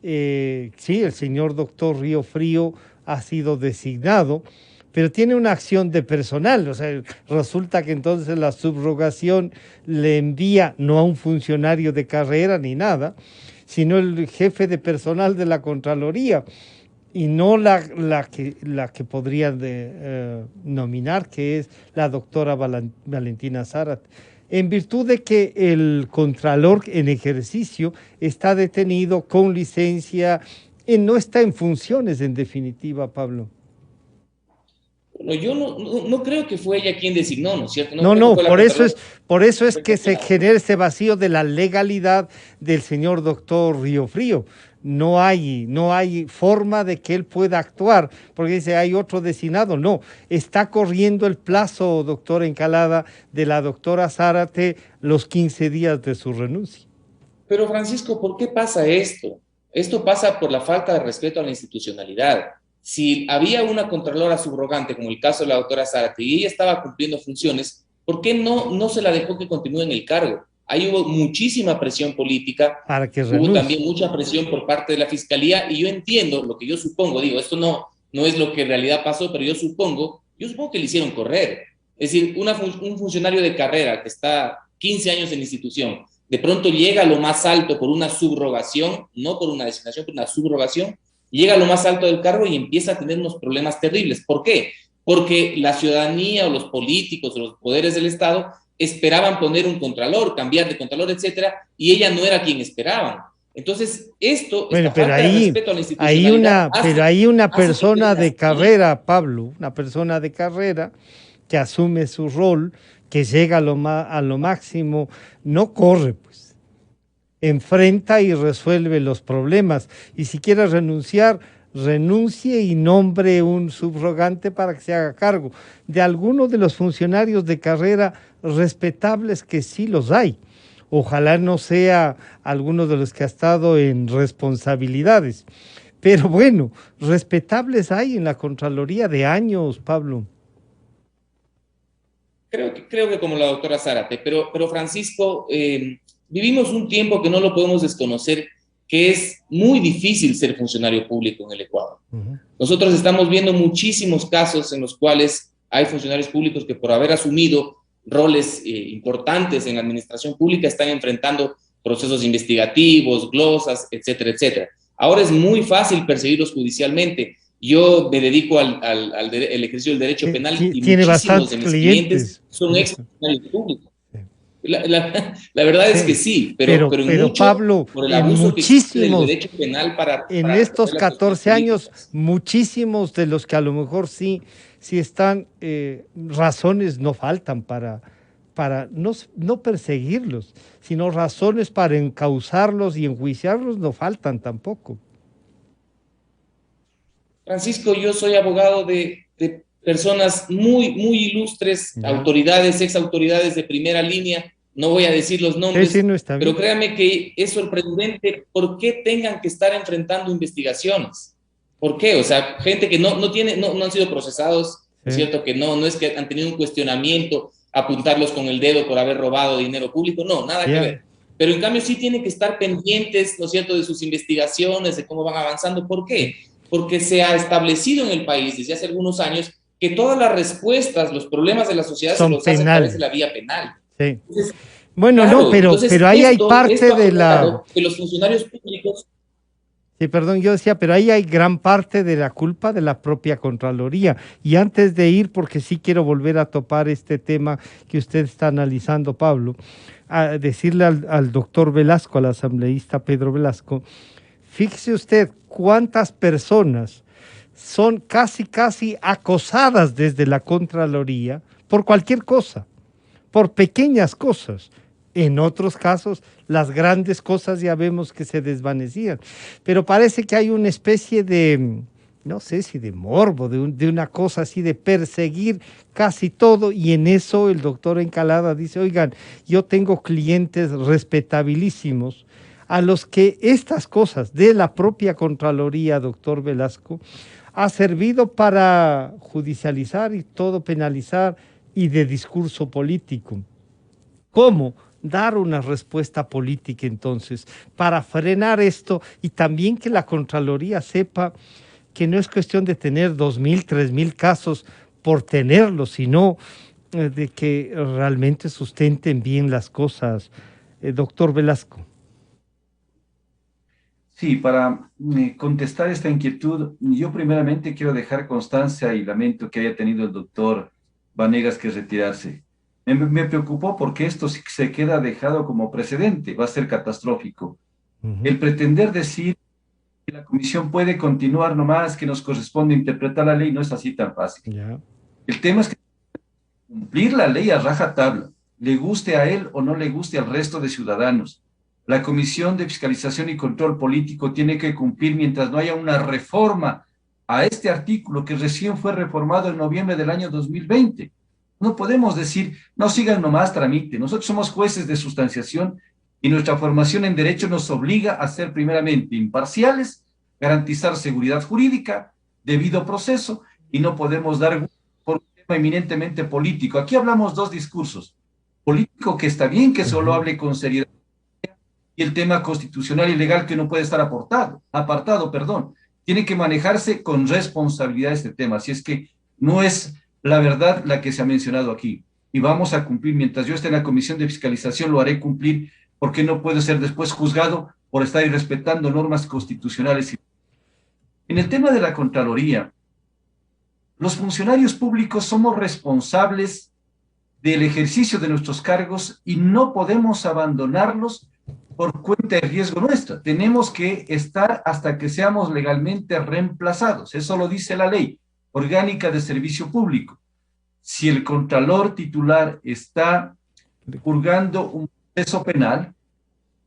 Sí, el señor doctor Río Frío ha sido designado, pero tiene una acción de personal. O sea, resulta que entonces la subrogación le envía no a un funcionario de carrera ni nada, sino el jefe de personal de la Contraloría, y no la que podrían nominar, que es la doctora Valentina Zárate, en virtud de que el Contralor en ejercicio está detenido con licencia, no está en funciones, en definitiva, Pablo. bueno, yo no creo que fue ella quien designó, ¿no es cierto? No, Fue la por eso es que se genera ese vacío de la legalidad del señor doctor Río Frío. No hay forma de que él pueda actuar, porque dice, hay otro designado. No, está corriendo el plazo, doctora Encalada, de la doctora Zárate, los 15 días de su renuncia. Pero Francisco, ¿por qué pasa esto? Esto pasa por la falta de respeto a la institucionalidad. Si había una contralora subrogante, como el caso de la doctora Zárate, y ella estaba cumpliendo funciones, ¿por qué no se la dejó que continúe en el cargo? Ahí hubo muchísima presión política, para que renuncie. Hubo también mucha presión por parte de la Fiscalía, y yo entiendo lo que yo supongo, digo, esto no es lo que en realidad pasó, pero yo supongo que le hicieron correr. Es decir, un funcionario de carrera que está 15 años en la institución, de pronto llega a lo más alto por una subrogación, no por una designación, por una subrogación, llega a lo más alto del cargo y empieza a tener unos problemas terribles. ¿Por qué? Porque la ciudadanía o los políticos o los poderes del Estado esperaban poner un contralor, cambiar de contralor, etcétera, y ella no era quien esperaban. Entonces, esto, bueno, esta falta de respeto a la institucionalidad, pero hay una persona de carrera, Pablo, una persona de carrera que asume su rol, que llega a lo máximo, no corre, pues, enfrenta y resuelve los problemas, y si quiere renunciar, renuncie y nombre un subrogante para que se haga cargo de algunos de los funcionarios de carrera respetables, que sí los hay. Ojalá no sea alguno de los que ha estado en responsabilidades, pero bueno, respetables hay en la Contraloría de años, Pablo. Creo que como la doctora Zárate, pero Francisco, vivimos un tiempo que no lo podemos desconocer, que es muy difícil ser funcionario público en el Ecuador. Nosotros estamos viendo muchísimos casos en los cuales hay funcionarios públicos que por haber asumido roles importantes en la administración pública están enfrentando procesos investigativos, glosas, etcétera, etcétera. Ahora es muy fácil perseguirlos judicialmente. Yo me dedico al ejercicio del derecho penal y muchísimos de mis clientes son ex funcionarios públicos. La verdad es que sí, pero mucho, Pablo, por el abuso que existe del derecho penal en estos 14 años, muchísimos de los que a lo mejor sí están, razones no faltan para no perseguirlos, sino razones para encauzarlos y enjuiciarlos no faltan tampoco. Francisco, yo soy abogado de personas muy, muy ilustres, autoridades, ex autoridades de primera línea, no voy a decir los nombres, sí, no está bien. pero créanme que es sorprendente por qué tengan que estar enfrentando investigaciones. ¿Por qué? O sea, gente que no han sido procesados, es cierto que no es que han tenido un cuestionamiento, apuntarlos con el dedo por haber robado dinero público, no, nada que ver. Pero en cambio sí tienen que estar pendientes, ¿no es cierto?, de sus investigaciones, de cómo van avanzando. ¿Por qué? Porque se ha establecido en el país desde hace algunos años que todas las respuestas, los problemas de la sociedad son se los hace a través de la penales. vía penal. Sí. Entonces, Bueno, claro, no, pero ahí hay parte de la... que los funcionarios públicos... Sí, perdón, yo decía, pero ahí hay gran parte de la culpa de la propia Contraloría. Y antes de ir, porque sí quiero volver a topar este tema que usted está analizando, Pablo, a decirle al doctor Velasco, al asambleísta Pedro Velasco, fíjese usted cuántas personas son casi acosadas desde la Contraloría por cualquier cosa, por pequeñas cosas. En otros casos, las grandes cosas ya vemos que se desvanecían. Pero parece que hay una especie de, no sé si de morbo, de una cosa así de perseguir casi todo. Y en eso el doctor Encalada dice, oigan, yo tengo clientes respetabilísimos a los que estas cosas de la propia Contraloría, doctor Velasco, ha servido para judicializar y todo penalizar y de discurso político. ¿Cómo dar una respuesta política entonces para frenar esto y también que la Contraloría sepa que no es cuestión de tener 2.000, 3.000 casos por tenerlos, sino de que realmente sustenten bien las cosas? Doctor Velasco. Sí, para contestar esta inquietud, yo primeramente quiero dejar constancia y lamento que haya tenido el doctor Vanegas que retirarse. Me preocupó porque esto se queda dejado como precedente, va a ser catastrófico. El pretender decir que la comisión puede continuar nomás, que nos corresponde interpretar la ley, no es así tan fácil. El tema es que cumplir la ley a rajatabla, le guste a él o no le guste al resto de ciudadanos. La Comisión de Fiscalización y Control Político tiene que cumplir mientras no haya una reforma a este artículo que recién fue reformado en noviembre del año 2020. No podemos decir, no sigan nomás tramite. Nosotros somos jueces de sustanciación y nuestra formación en derecho nos obliga a ser primeramente imparciales, garantizar seguridad jurídica, debido proceso, y no podemos dar por un tema eminentemente político. Aquí hablamos dos discursos. Político, que está bien que solo hable con seriedad, y el tema constitucional y legal que no puede estar apartado, tiene que manejarse con responsabilidad este tema. Así es que no es la verdad la que se ha mencionado aquí. Y vamos a cumplir, mientras yo esté en la Comisión de Fiscalización, lo haré cumplir, porque no puedo ser después juzgado por estar irrespetando normas constitucionales. En el tema de la Contraloría, los funcionarios públicos somos responsables del ejercicio de nuestros cargos y no podemos abandonarlos por cuenta de riesgo nuestra. Tenemos que estar hasta que seamos legalmente reemplazados. Eso lo dice la ley orgánica de servicio público. Si el contralor titular está purgando un proceso penal,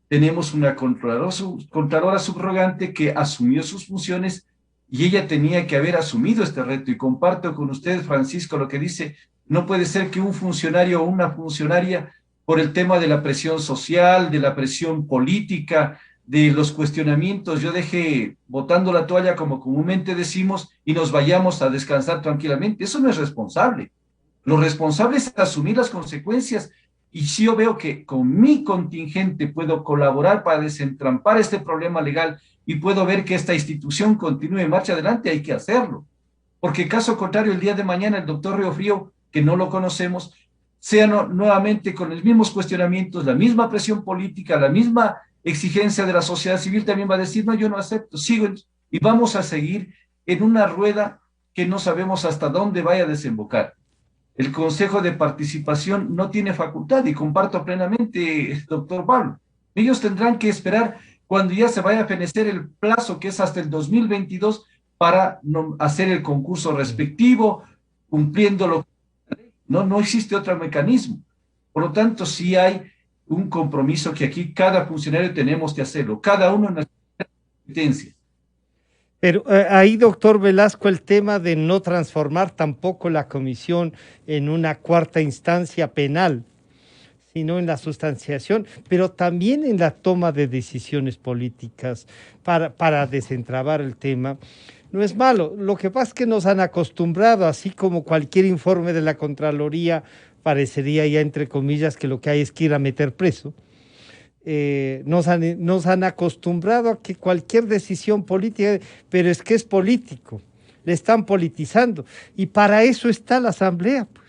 tenemos una contralora subrogante que asumió sus funciones y ella tenía que haber asumido este reto. Y comparto con usted, Francisco, lo que dice, no puede ser que un funcionario o una funcionaria, por el tema de la presión social, de la presión política, de los cuestionamientos, yo deje botando la toalla, como comúnmente decimos, y nos vayamos a descansar tranquilamente. Eso no es responsable. Lo responsable es asumir las consecuencias. Y si yo veo que con mi contingente puedo colaborar para desentrampar este problema legal y puedo ver que esta institución continúe en marcha adelante, hay que hacerlo. Porque caso contrario, el día de mañana el doctor Riofrío, que no lo conocemos, sea nuevamente con los mismos cuestionamientos, la misma presión política, la misma exigencia de la sociedad civil, también va a decir, no, yo no acepto, sigo, y vamos a seguir en una rueda que no sabemos hasta dónde vaya a desembocar. El Consejo de Participación no tiene facultad, y comparto plenamente, doctor Pablo. Ellos tendrán que esperar cuando ya se vaya a fenecer el plazo, que es hasta el 2022, para hacer el concurso respectivo, cumpliéndolo. No existe otro mecanismo. Por lo tanto, sí hay un compromiso que aquí cada funcionario tenemos que hacerlo, cada uno en la competencia. Pero ahí, doctor Velasco, el tema de no transformar tampoco la comisión en una cuarta instancia penal, sino en la sustanciación, pero también en la toma de decisiones políticas para desentrabar el tema. No es malo, lo que pasa es que nos han acostumbrado, así como cualquier informe de la Contraloría parecería ya entre comillas que lo que hay es que ir a meter preso. Nos han acostumbrado a que cualquier decisión política, pero es que es político, le están politizando y para eso está la Asamblea, pues.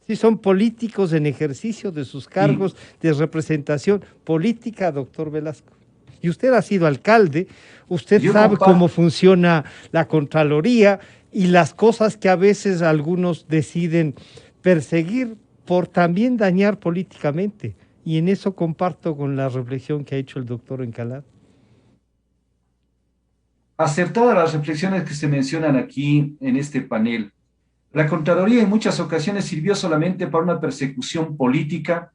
Sí, son políticos en ejercicio de sus cargos de representación política, doctor Velasco. Y usted ha sido alcalde, usted sabe cómo funciona la Contraloría y las cosas que a veces algunos deciden perseguir por también dañar políticamente. Y en eso comparto con la reflexión que ha hecho el doctor Encalada. Acertadas las reflexiones que se mencionan aquí en este panel. La Contraloría en muchas ocasiones sirvió solamente para una persecución política,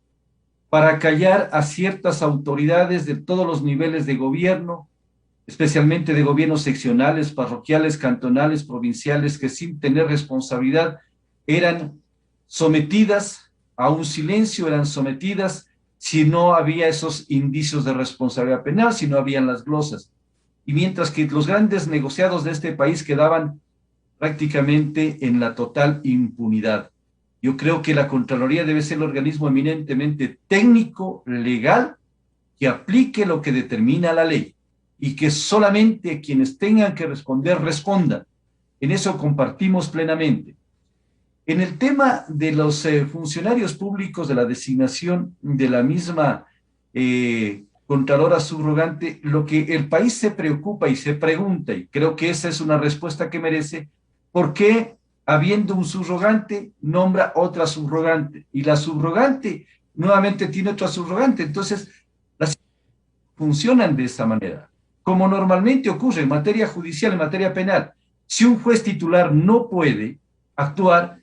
para callar a ciertas autoridades de todos los niveles de gobierno, especialmente de gobiernos seccionales, parroquiales, cantonales, provinciales, que sin tener responsabilidad eran sometidas a un silencio, eran sometidas si no había esos indicios de responsabilidad penal, si no habían las glosas. Y mientras que los grandes negociados de este país quedaban prácticamente en la total impunidad. Yo creo que la Contraloría debe ser el organismo eminentemente técnico, legal, que aplique lo que determina la ley y que solamente quienes tengan que responder, respondan. En eso compartimos plenamente. En el tema de los funcionarios públicos, de la designación de la misma Contralora subrogante, lo que el país se preocupa y se pregunta, y creo que esa es una respuesta que merece, ¿por qué habiendo un subrogante nombra otra subrogante? Y la subrogante nuevamente tiene otra subrogante. Entonces, las funcionan de esa manera, como normalmente ocurre en materia judicial, en materia penal. Si un juez titular no puede actuar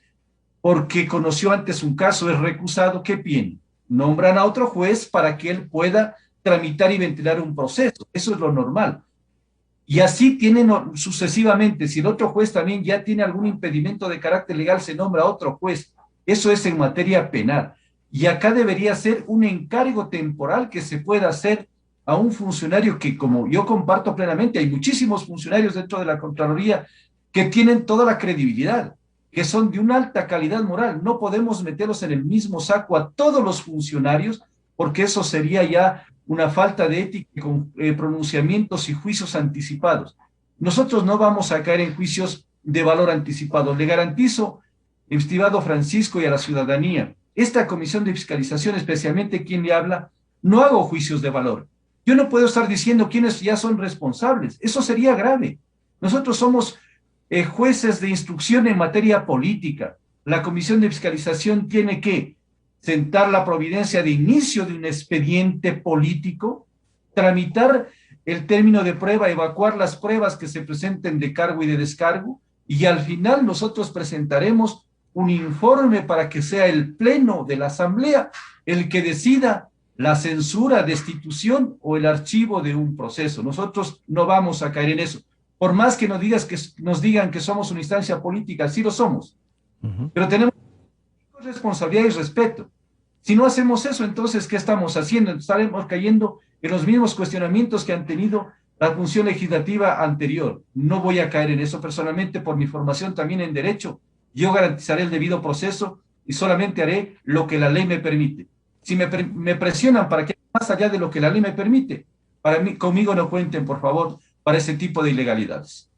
porque conoció antes un caso, es recusado, ¿qué tiene? Nombran a otro juez para que él pueda tramitar y ventilar un proceso. Eso es lo normal. Y así tienen sucesivamente. Si el otro juez también ya tiene algún impedimento de carácter legal, se nombra otro juez. Eso es en materia penal. Y acá debería ser un encargo temporal que se pueda hacer a un funcionario que, como yo comparto plenamente, hay muchísimos funcionarios dentro de la Contraloría que tienen toda la credibilidad, que son de una alta calidad moral. No podemos meterlos en el mismo saco a todos los funcionarios, porque eso sería ya una falta de ética con pronunciamientos y juicios anticipados. Nosotros no vamos a caer en juicios de valor anticipado. Le garantizo, estimado Francisco, y a la ciudadanía, esta comisión de fiscalización, especialmente quien le habla, no hago juicios de valor. Yo no puedo estar diciendo quiénes ya son responsables. Eso sería grave. Nosotros somos jueces de instrucción en materia política. La comisión de fiscalización tiene que sentar la providencia de inicio de un expediente político, tramitar el término de prueba, evacuar las pruebas que se presenten de cargo y de descargo, y al final nosotros presentaremos un informe para que sea el pleno de la Asamblea el que decida la censura, destitución o el archivo de un proceso. Nosotros no vamos a caer en eso. Por más que nos digan que somos una instancia política, sí lo somos, pero tenemos responsabilidad y respeto. Si no hacemos eso, entonces, ¿qué estamos haciendo? Estaremos cayendo en los mismos cuestionamientos que han tenido la función legislativa anterior. No voy a caer en eso personalmente por mi formación también en Derecho. Yo garantizaré el debido proceso y solamente haré lo que la ley me permite. Si me presionan para que más allá de lo que la ley me permite, conmigo no cuenten, por favor, para ese tipo de ilegalidades.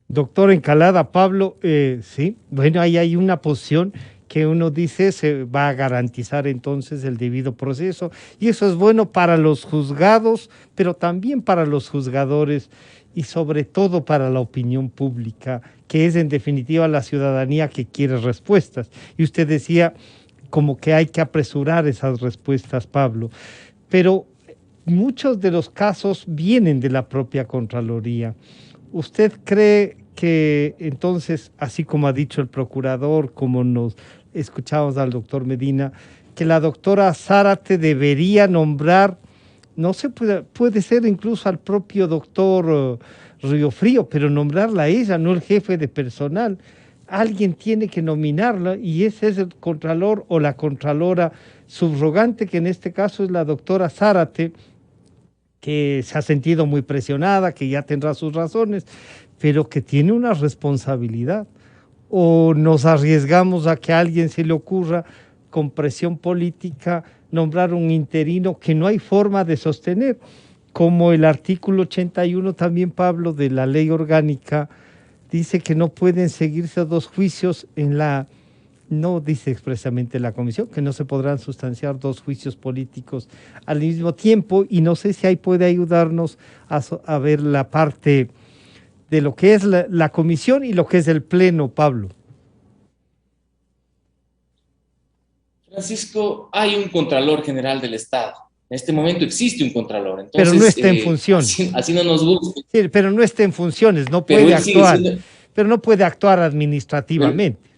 Doctor Encalada, Pablo, sí, bueno, ahí hay una posición que uno dice se va a garantizar entonces el debido proceso y eso es bueno para los juzgados, pero también para los juzgadores y sobre todo para la opinión pública, que es en definitiva la ciudadanía que quiere respuestas. Y usted decía como que hay que apresurar esas respuestas, Pablo, pero muchos de los casos vienen de la propia Contraloría. ¿Usted cree que entonces, así como ha dicho el procurador, como nos escuchamos al doctor Medina, que la doctora Zárate debería nombrar, no sé, puede ser incluso al propio doctor Río Frío, pero nombrarla a ella, no el jefe de personal. Alguien tiene que nominarla y ese es el contralor o la contralora subrogante, que en este caso es la doctora Zárate, que se ha sentido muy presionada, que ya tendrá sus razones, pero que tiene una responsabilidad. O nos arriesgamos a que a alguien se le ocurra, con presión política, nombrar un interino que no hay forma de sostener, como el artículo 81 también, Pablo, de la ley orgánica, dice que no pueden seguirse dos juicios no dice expresamente la comisión, que no se podrán sustanciar dos juicios políticos al mismo tiempo, y no sé si ahí puede ayudarnos a ver la parte de lo que es la comisión y lo que es el pleno, Pablo. Francisco, hay un Contralor General del Estado. En este momento existe un Contralor. Entonces, pero no está en funciones. Así no nos gusta. Sí, pero no está en funciones, no puede actuar, pero no puede actuar administrativamente.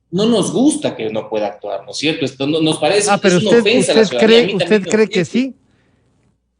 No nos gusta que no pueda actuar, ¿no es cierto? Esto nos parece pero que es una ofensa a la ciudadanía. ¿Usted cree que sí?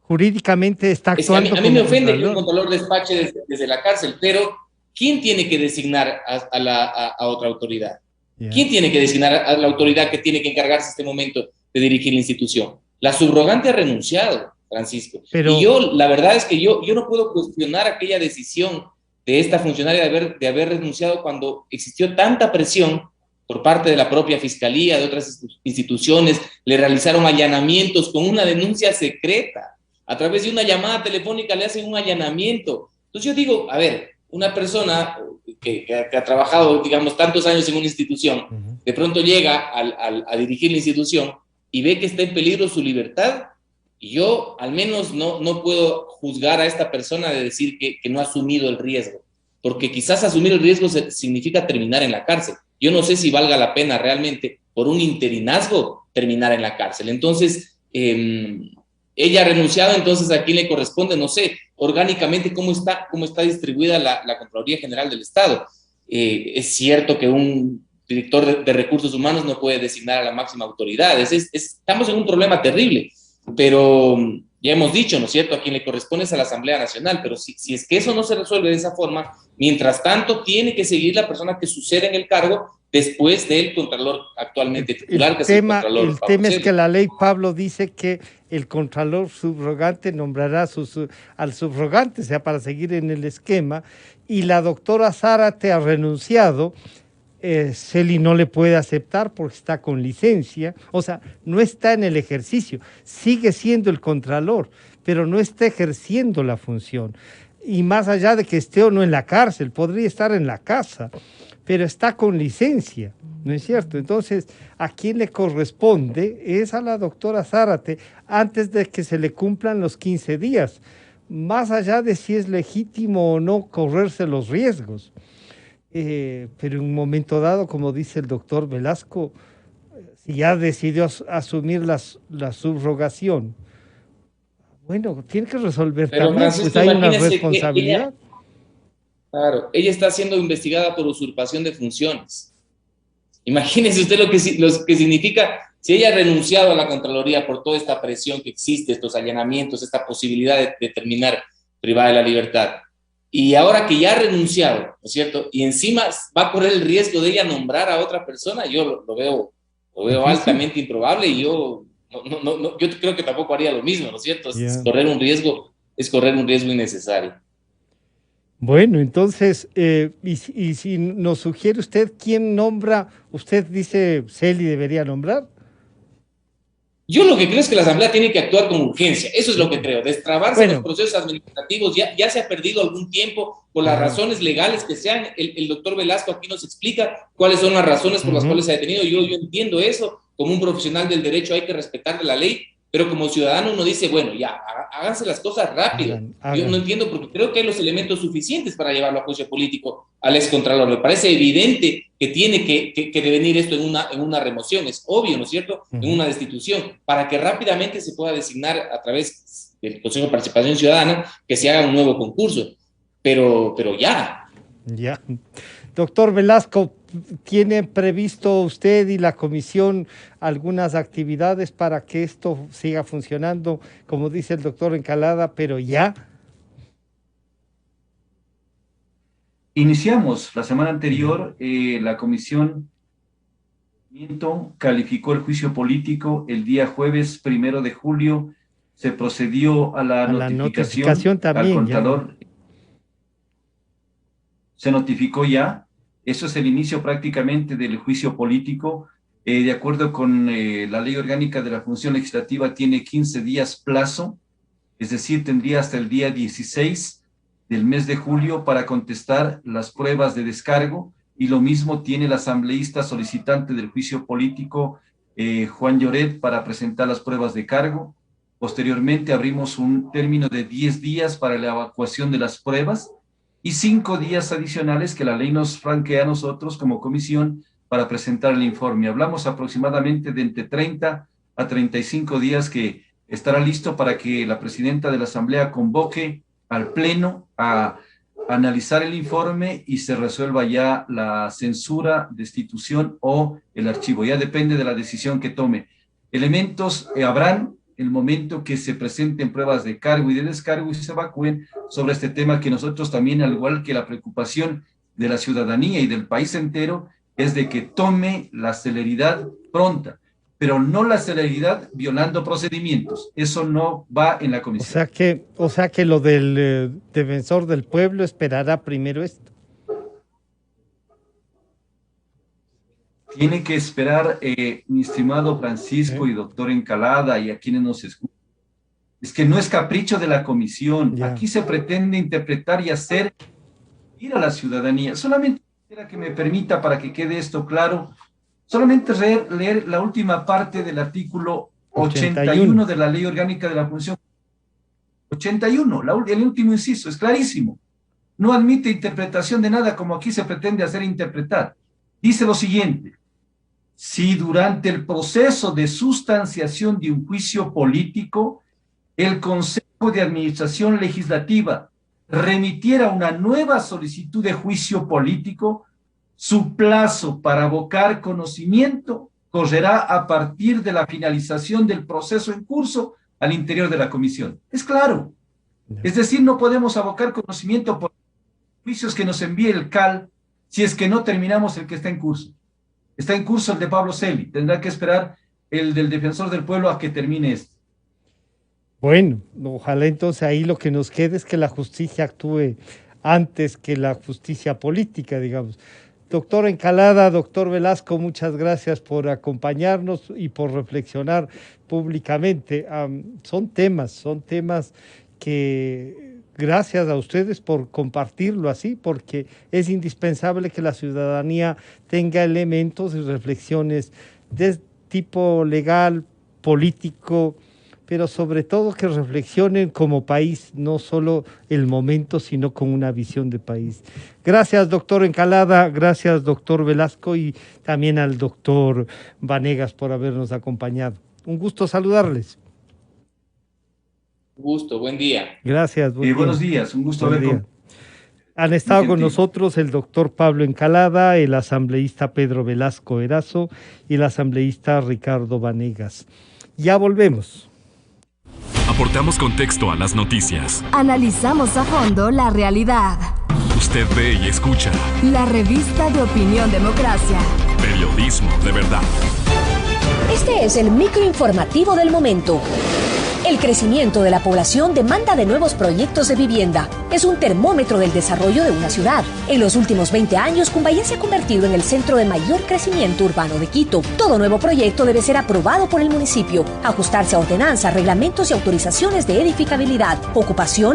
Jurídicamente está actuando. A mí me ofende que un Contralor despache desde la cárcel, pero ¿quién tiene que designar a otra autoridad? Yeah. ¿Quién tiene que designar a la autoridad que tiene que encargarse en este momento de dirigir la institución? La subrogante ha renunciado, Francisco. Y yo, la verdad es que yo no puedo cuestionar aquella decisión de esta funcionaria de haber renunciado cuando existió tanta presión por parte de la propia Fiscalía, de otras instituciones. Le realizaron allanamientos con una denuncia secreta. A través de una llamada telefónica le hacen un allanamiento. Entonces yo digo, a ver, una persona que ha trabajado, digamos, tantos años en una institución, de pronto llega a dirigir la institución y ve que está en peligro su libertad, y yo al menos no puedo juzgar a esta persona de decir que no ha asumido el riesgo, porque quizás asumir el riesgo significa terminar en la cárcel. Yo no sé si valga la pena realmente por un interinazgo terminar en la cárcel. Entonces, ella ha renunciado, entonces ¿a quién le corresponde? No sé, orgánicamente cómo está distribuida la Contraloría General del Estado. Es cierto que un director de recursos humanos no puede designar a la máxima autoridad. Estamos en un problema terrible, pero ya hemos dicho, ¿no es cierto?, a quien le corresponde es a la Asamblea Nacional, pero si es que eso no se resuelve de esa forma, mientras tanto tiene que seguir la persona que sucede en el cargo después del Contralor actualmente titular, que es el Contralor. El tema es que la ley, Pablo, dice que el Contralor subrogante nombrará al subrogante, o sea, para seguir en el esquema, y la doctora Zárate ha renunciado. Celi no le puede aceptar porque está con licencia, o sea, no está en el ejercicio, sigue siendo el Contralor, pero no está ejerciendo la función. Y más allá de que esté o no en la cárcel, podría estar en la casa, pero está con licencia, ¿no es cierto? Entonces, a quien le corresponde es a la doctora Zárate antes de que se le cumplan los 15 días, más allá de si es legítimo o no correrse los riesgos. Pero en un momento dado, como dice el doctor Velasco, si ya decidió asumir la subrogación, bueno, tiene que resolver pero también, Francisco, pues hay una responsabilidad. Claro, ella está siendo investigada por usurpación de funciones. Imagínese usted lo que significa, si ella ha renunciado a la Contraloría por toda esta presión que existe, estos allanamientos, esta posibilidad de terminar privada de la libertad. Y ahora que ya ha renunciado, ¿no es cierto? Y encima va a correr el riesgo de ella nombrar a otra persona, yo lo veo altamente improbable, y yo creo que tampoco haría lo mismo, ¿no es cierto? Yeah. Es correr un riesgo innecesario. Bueno, entonces, y si nos sugiere usted quién nombra, usted dice Celi debería nombrar. Yo lo que creo es que la Asamblea tiene que actuar con urgencia, eso es lo que creo, destrabarse los procesos administrativos, ya se ha perdido algún tiempo por las razones legales que sean. El doctor Velasco aquí nos explica cuáles son las razones por las cuales se ha detenido. Yo entiendo eso, como un profesional del derecho hay que respetar la ley, pero como ciudadano uno dice, bueno, ya, háganse las cosas rápido. Yo no entiendo, porque creo que hay los elementos suficientes para llevarlo a juicio político al excontralor. Me parece evidente que tiene que devenir esto en una remoción, es obvio, ¿no es cierto?, en una destitución, para que rápidamente se pueda designar a través del Consejo de Participación Ciudadana que se haga un nuevo concurso. Pero ya. Ya. Doctor Velasco, ¿tiene previsto usted y la comisión algunas actividades para que esto siga funcionando, como dice el doctor Encalada, pero ya? Iniciamos la semana anterior, la comisión calificó el juicio político. El día jueves 1 de julio se procedió a la notificación también, al contador. Ya. Se notificó ya. Eso es el inicio prácticamente del juicio político. De acuerdo con la ley orgánica de la función legislativa, tiene 15 días plazo, es decir, tendría hasta el día 16 del mes de julio para contestar las pruebas de descargo, y lo mismo tiene el asambleísta solicitante del juicio político, Juan Lloret, para presentar las pruebas de cargo. Posteriormente abrimos un término de 10 días para la evacuación de las pruebas y 5 días adicionales que la ley nos franquea a nosotros como comisión para presentar el informe. Hablamos aproximadamente de entre 30 a 35 días que estará listo para que la presidenta de la Asamblea convoque al Pleno a analizar el informe y se resuelva ya la censura, destitución o el archivo. Ya depende de la decisión que tome. Elementos habrán el momento que se presenten pruebas de cargo y de descargo y se evacúen sobre este tema, que nosotros también, al igual que la preocupación de la ciudadanía y del país entero, es de que tome la celeridad pronta, pero no la celeridad violando procedimientos. Eso no va en la comisión. O sea que lo del defensor del pueblo esperará primero esto. Tiene que esperar, mi estimado Francisco y doctor Encalada y a quienes nos escuchan. Es que no es capricho de la comisión. Ya. Aquí se pretende interpretar y hacer ir a la ciudadanía. Solamente quisiera que me permita, para que quede esto claro, solamente leer la última parte del artículo 81 de la Ley Orgánica de la Función. 81, el último inciso, es clarísimo. No admite interpretación de nada como aquí se pretende hacer interpretar. Dice lo siguiente: si durante el proceso de sustanciación de un juicio político, el Consejo de Administración Legislativa remitiera una nueva solicitud de juicio político, su plazo para abocar conocimiento correrá a partir de la finalización del proceso en curso al interior de la comisión. Es claro. Es decir, no podemos abocar conocimiento por juicios que nos envíe el CAL si es que no terminamos el que está en curso. Está en curso el de Pablo Celi. Tendrá que esperar el del defensor del pueblo a que termine este. Bueno, ojalá entonces ahí lo que nos quede es que la justicia actúe antes que la justicia política, digamos. Doctor Encalada, doctor Velasco, muchas gracias por acompañarnos y por reflexionar públicamente. Son temas que gracias a ustedes por compartirlo así, porque es indispensable que la ciudadanía tenga elementos y reflexiones de tipo legal, político, pero sobre todo que reflexionen como país, no solo el momento, sino con una visión de país. Gracias, doctor Encalada, gracias, doctor Velasco, y también al doctor Vanegas por habernos acompañado. Un gusto saludarles. Un gusto, buen día. Gracias. Buenos días, un gusto verlo. Han estado con nosotros el doctor Pablo Encalada, el asambleísta Pedro Velasco Erazo y el asambleísta Ricardo Vanegas. Ya volvemos. Aportamos contexto a las noticias. Analizamos a fondo la realidad. Usted ve y escucha. La revista de Opinión Democracia. Periodismo de verdad. Este es el microinformativo del momento. El crecimiento de la población demanda de nuevos proyectos de vivienda. Es un termómetro del desarrollo de una ciudad. En los últimos 20 años, Cumbayá se ha convertido en el centro de mayor crecimiento urbano de Quito. Todo nuevo proyecto debe ser aprobado por el municipio, ajustarse a ordenanzas, reglamentos y autorizaciones de edificabilidad, ocupación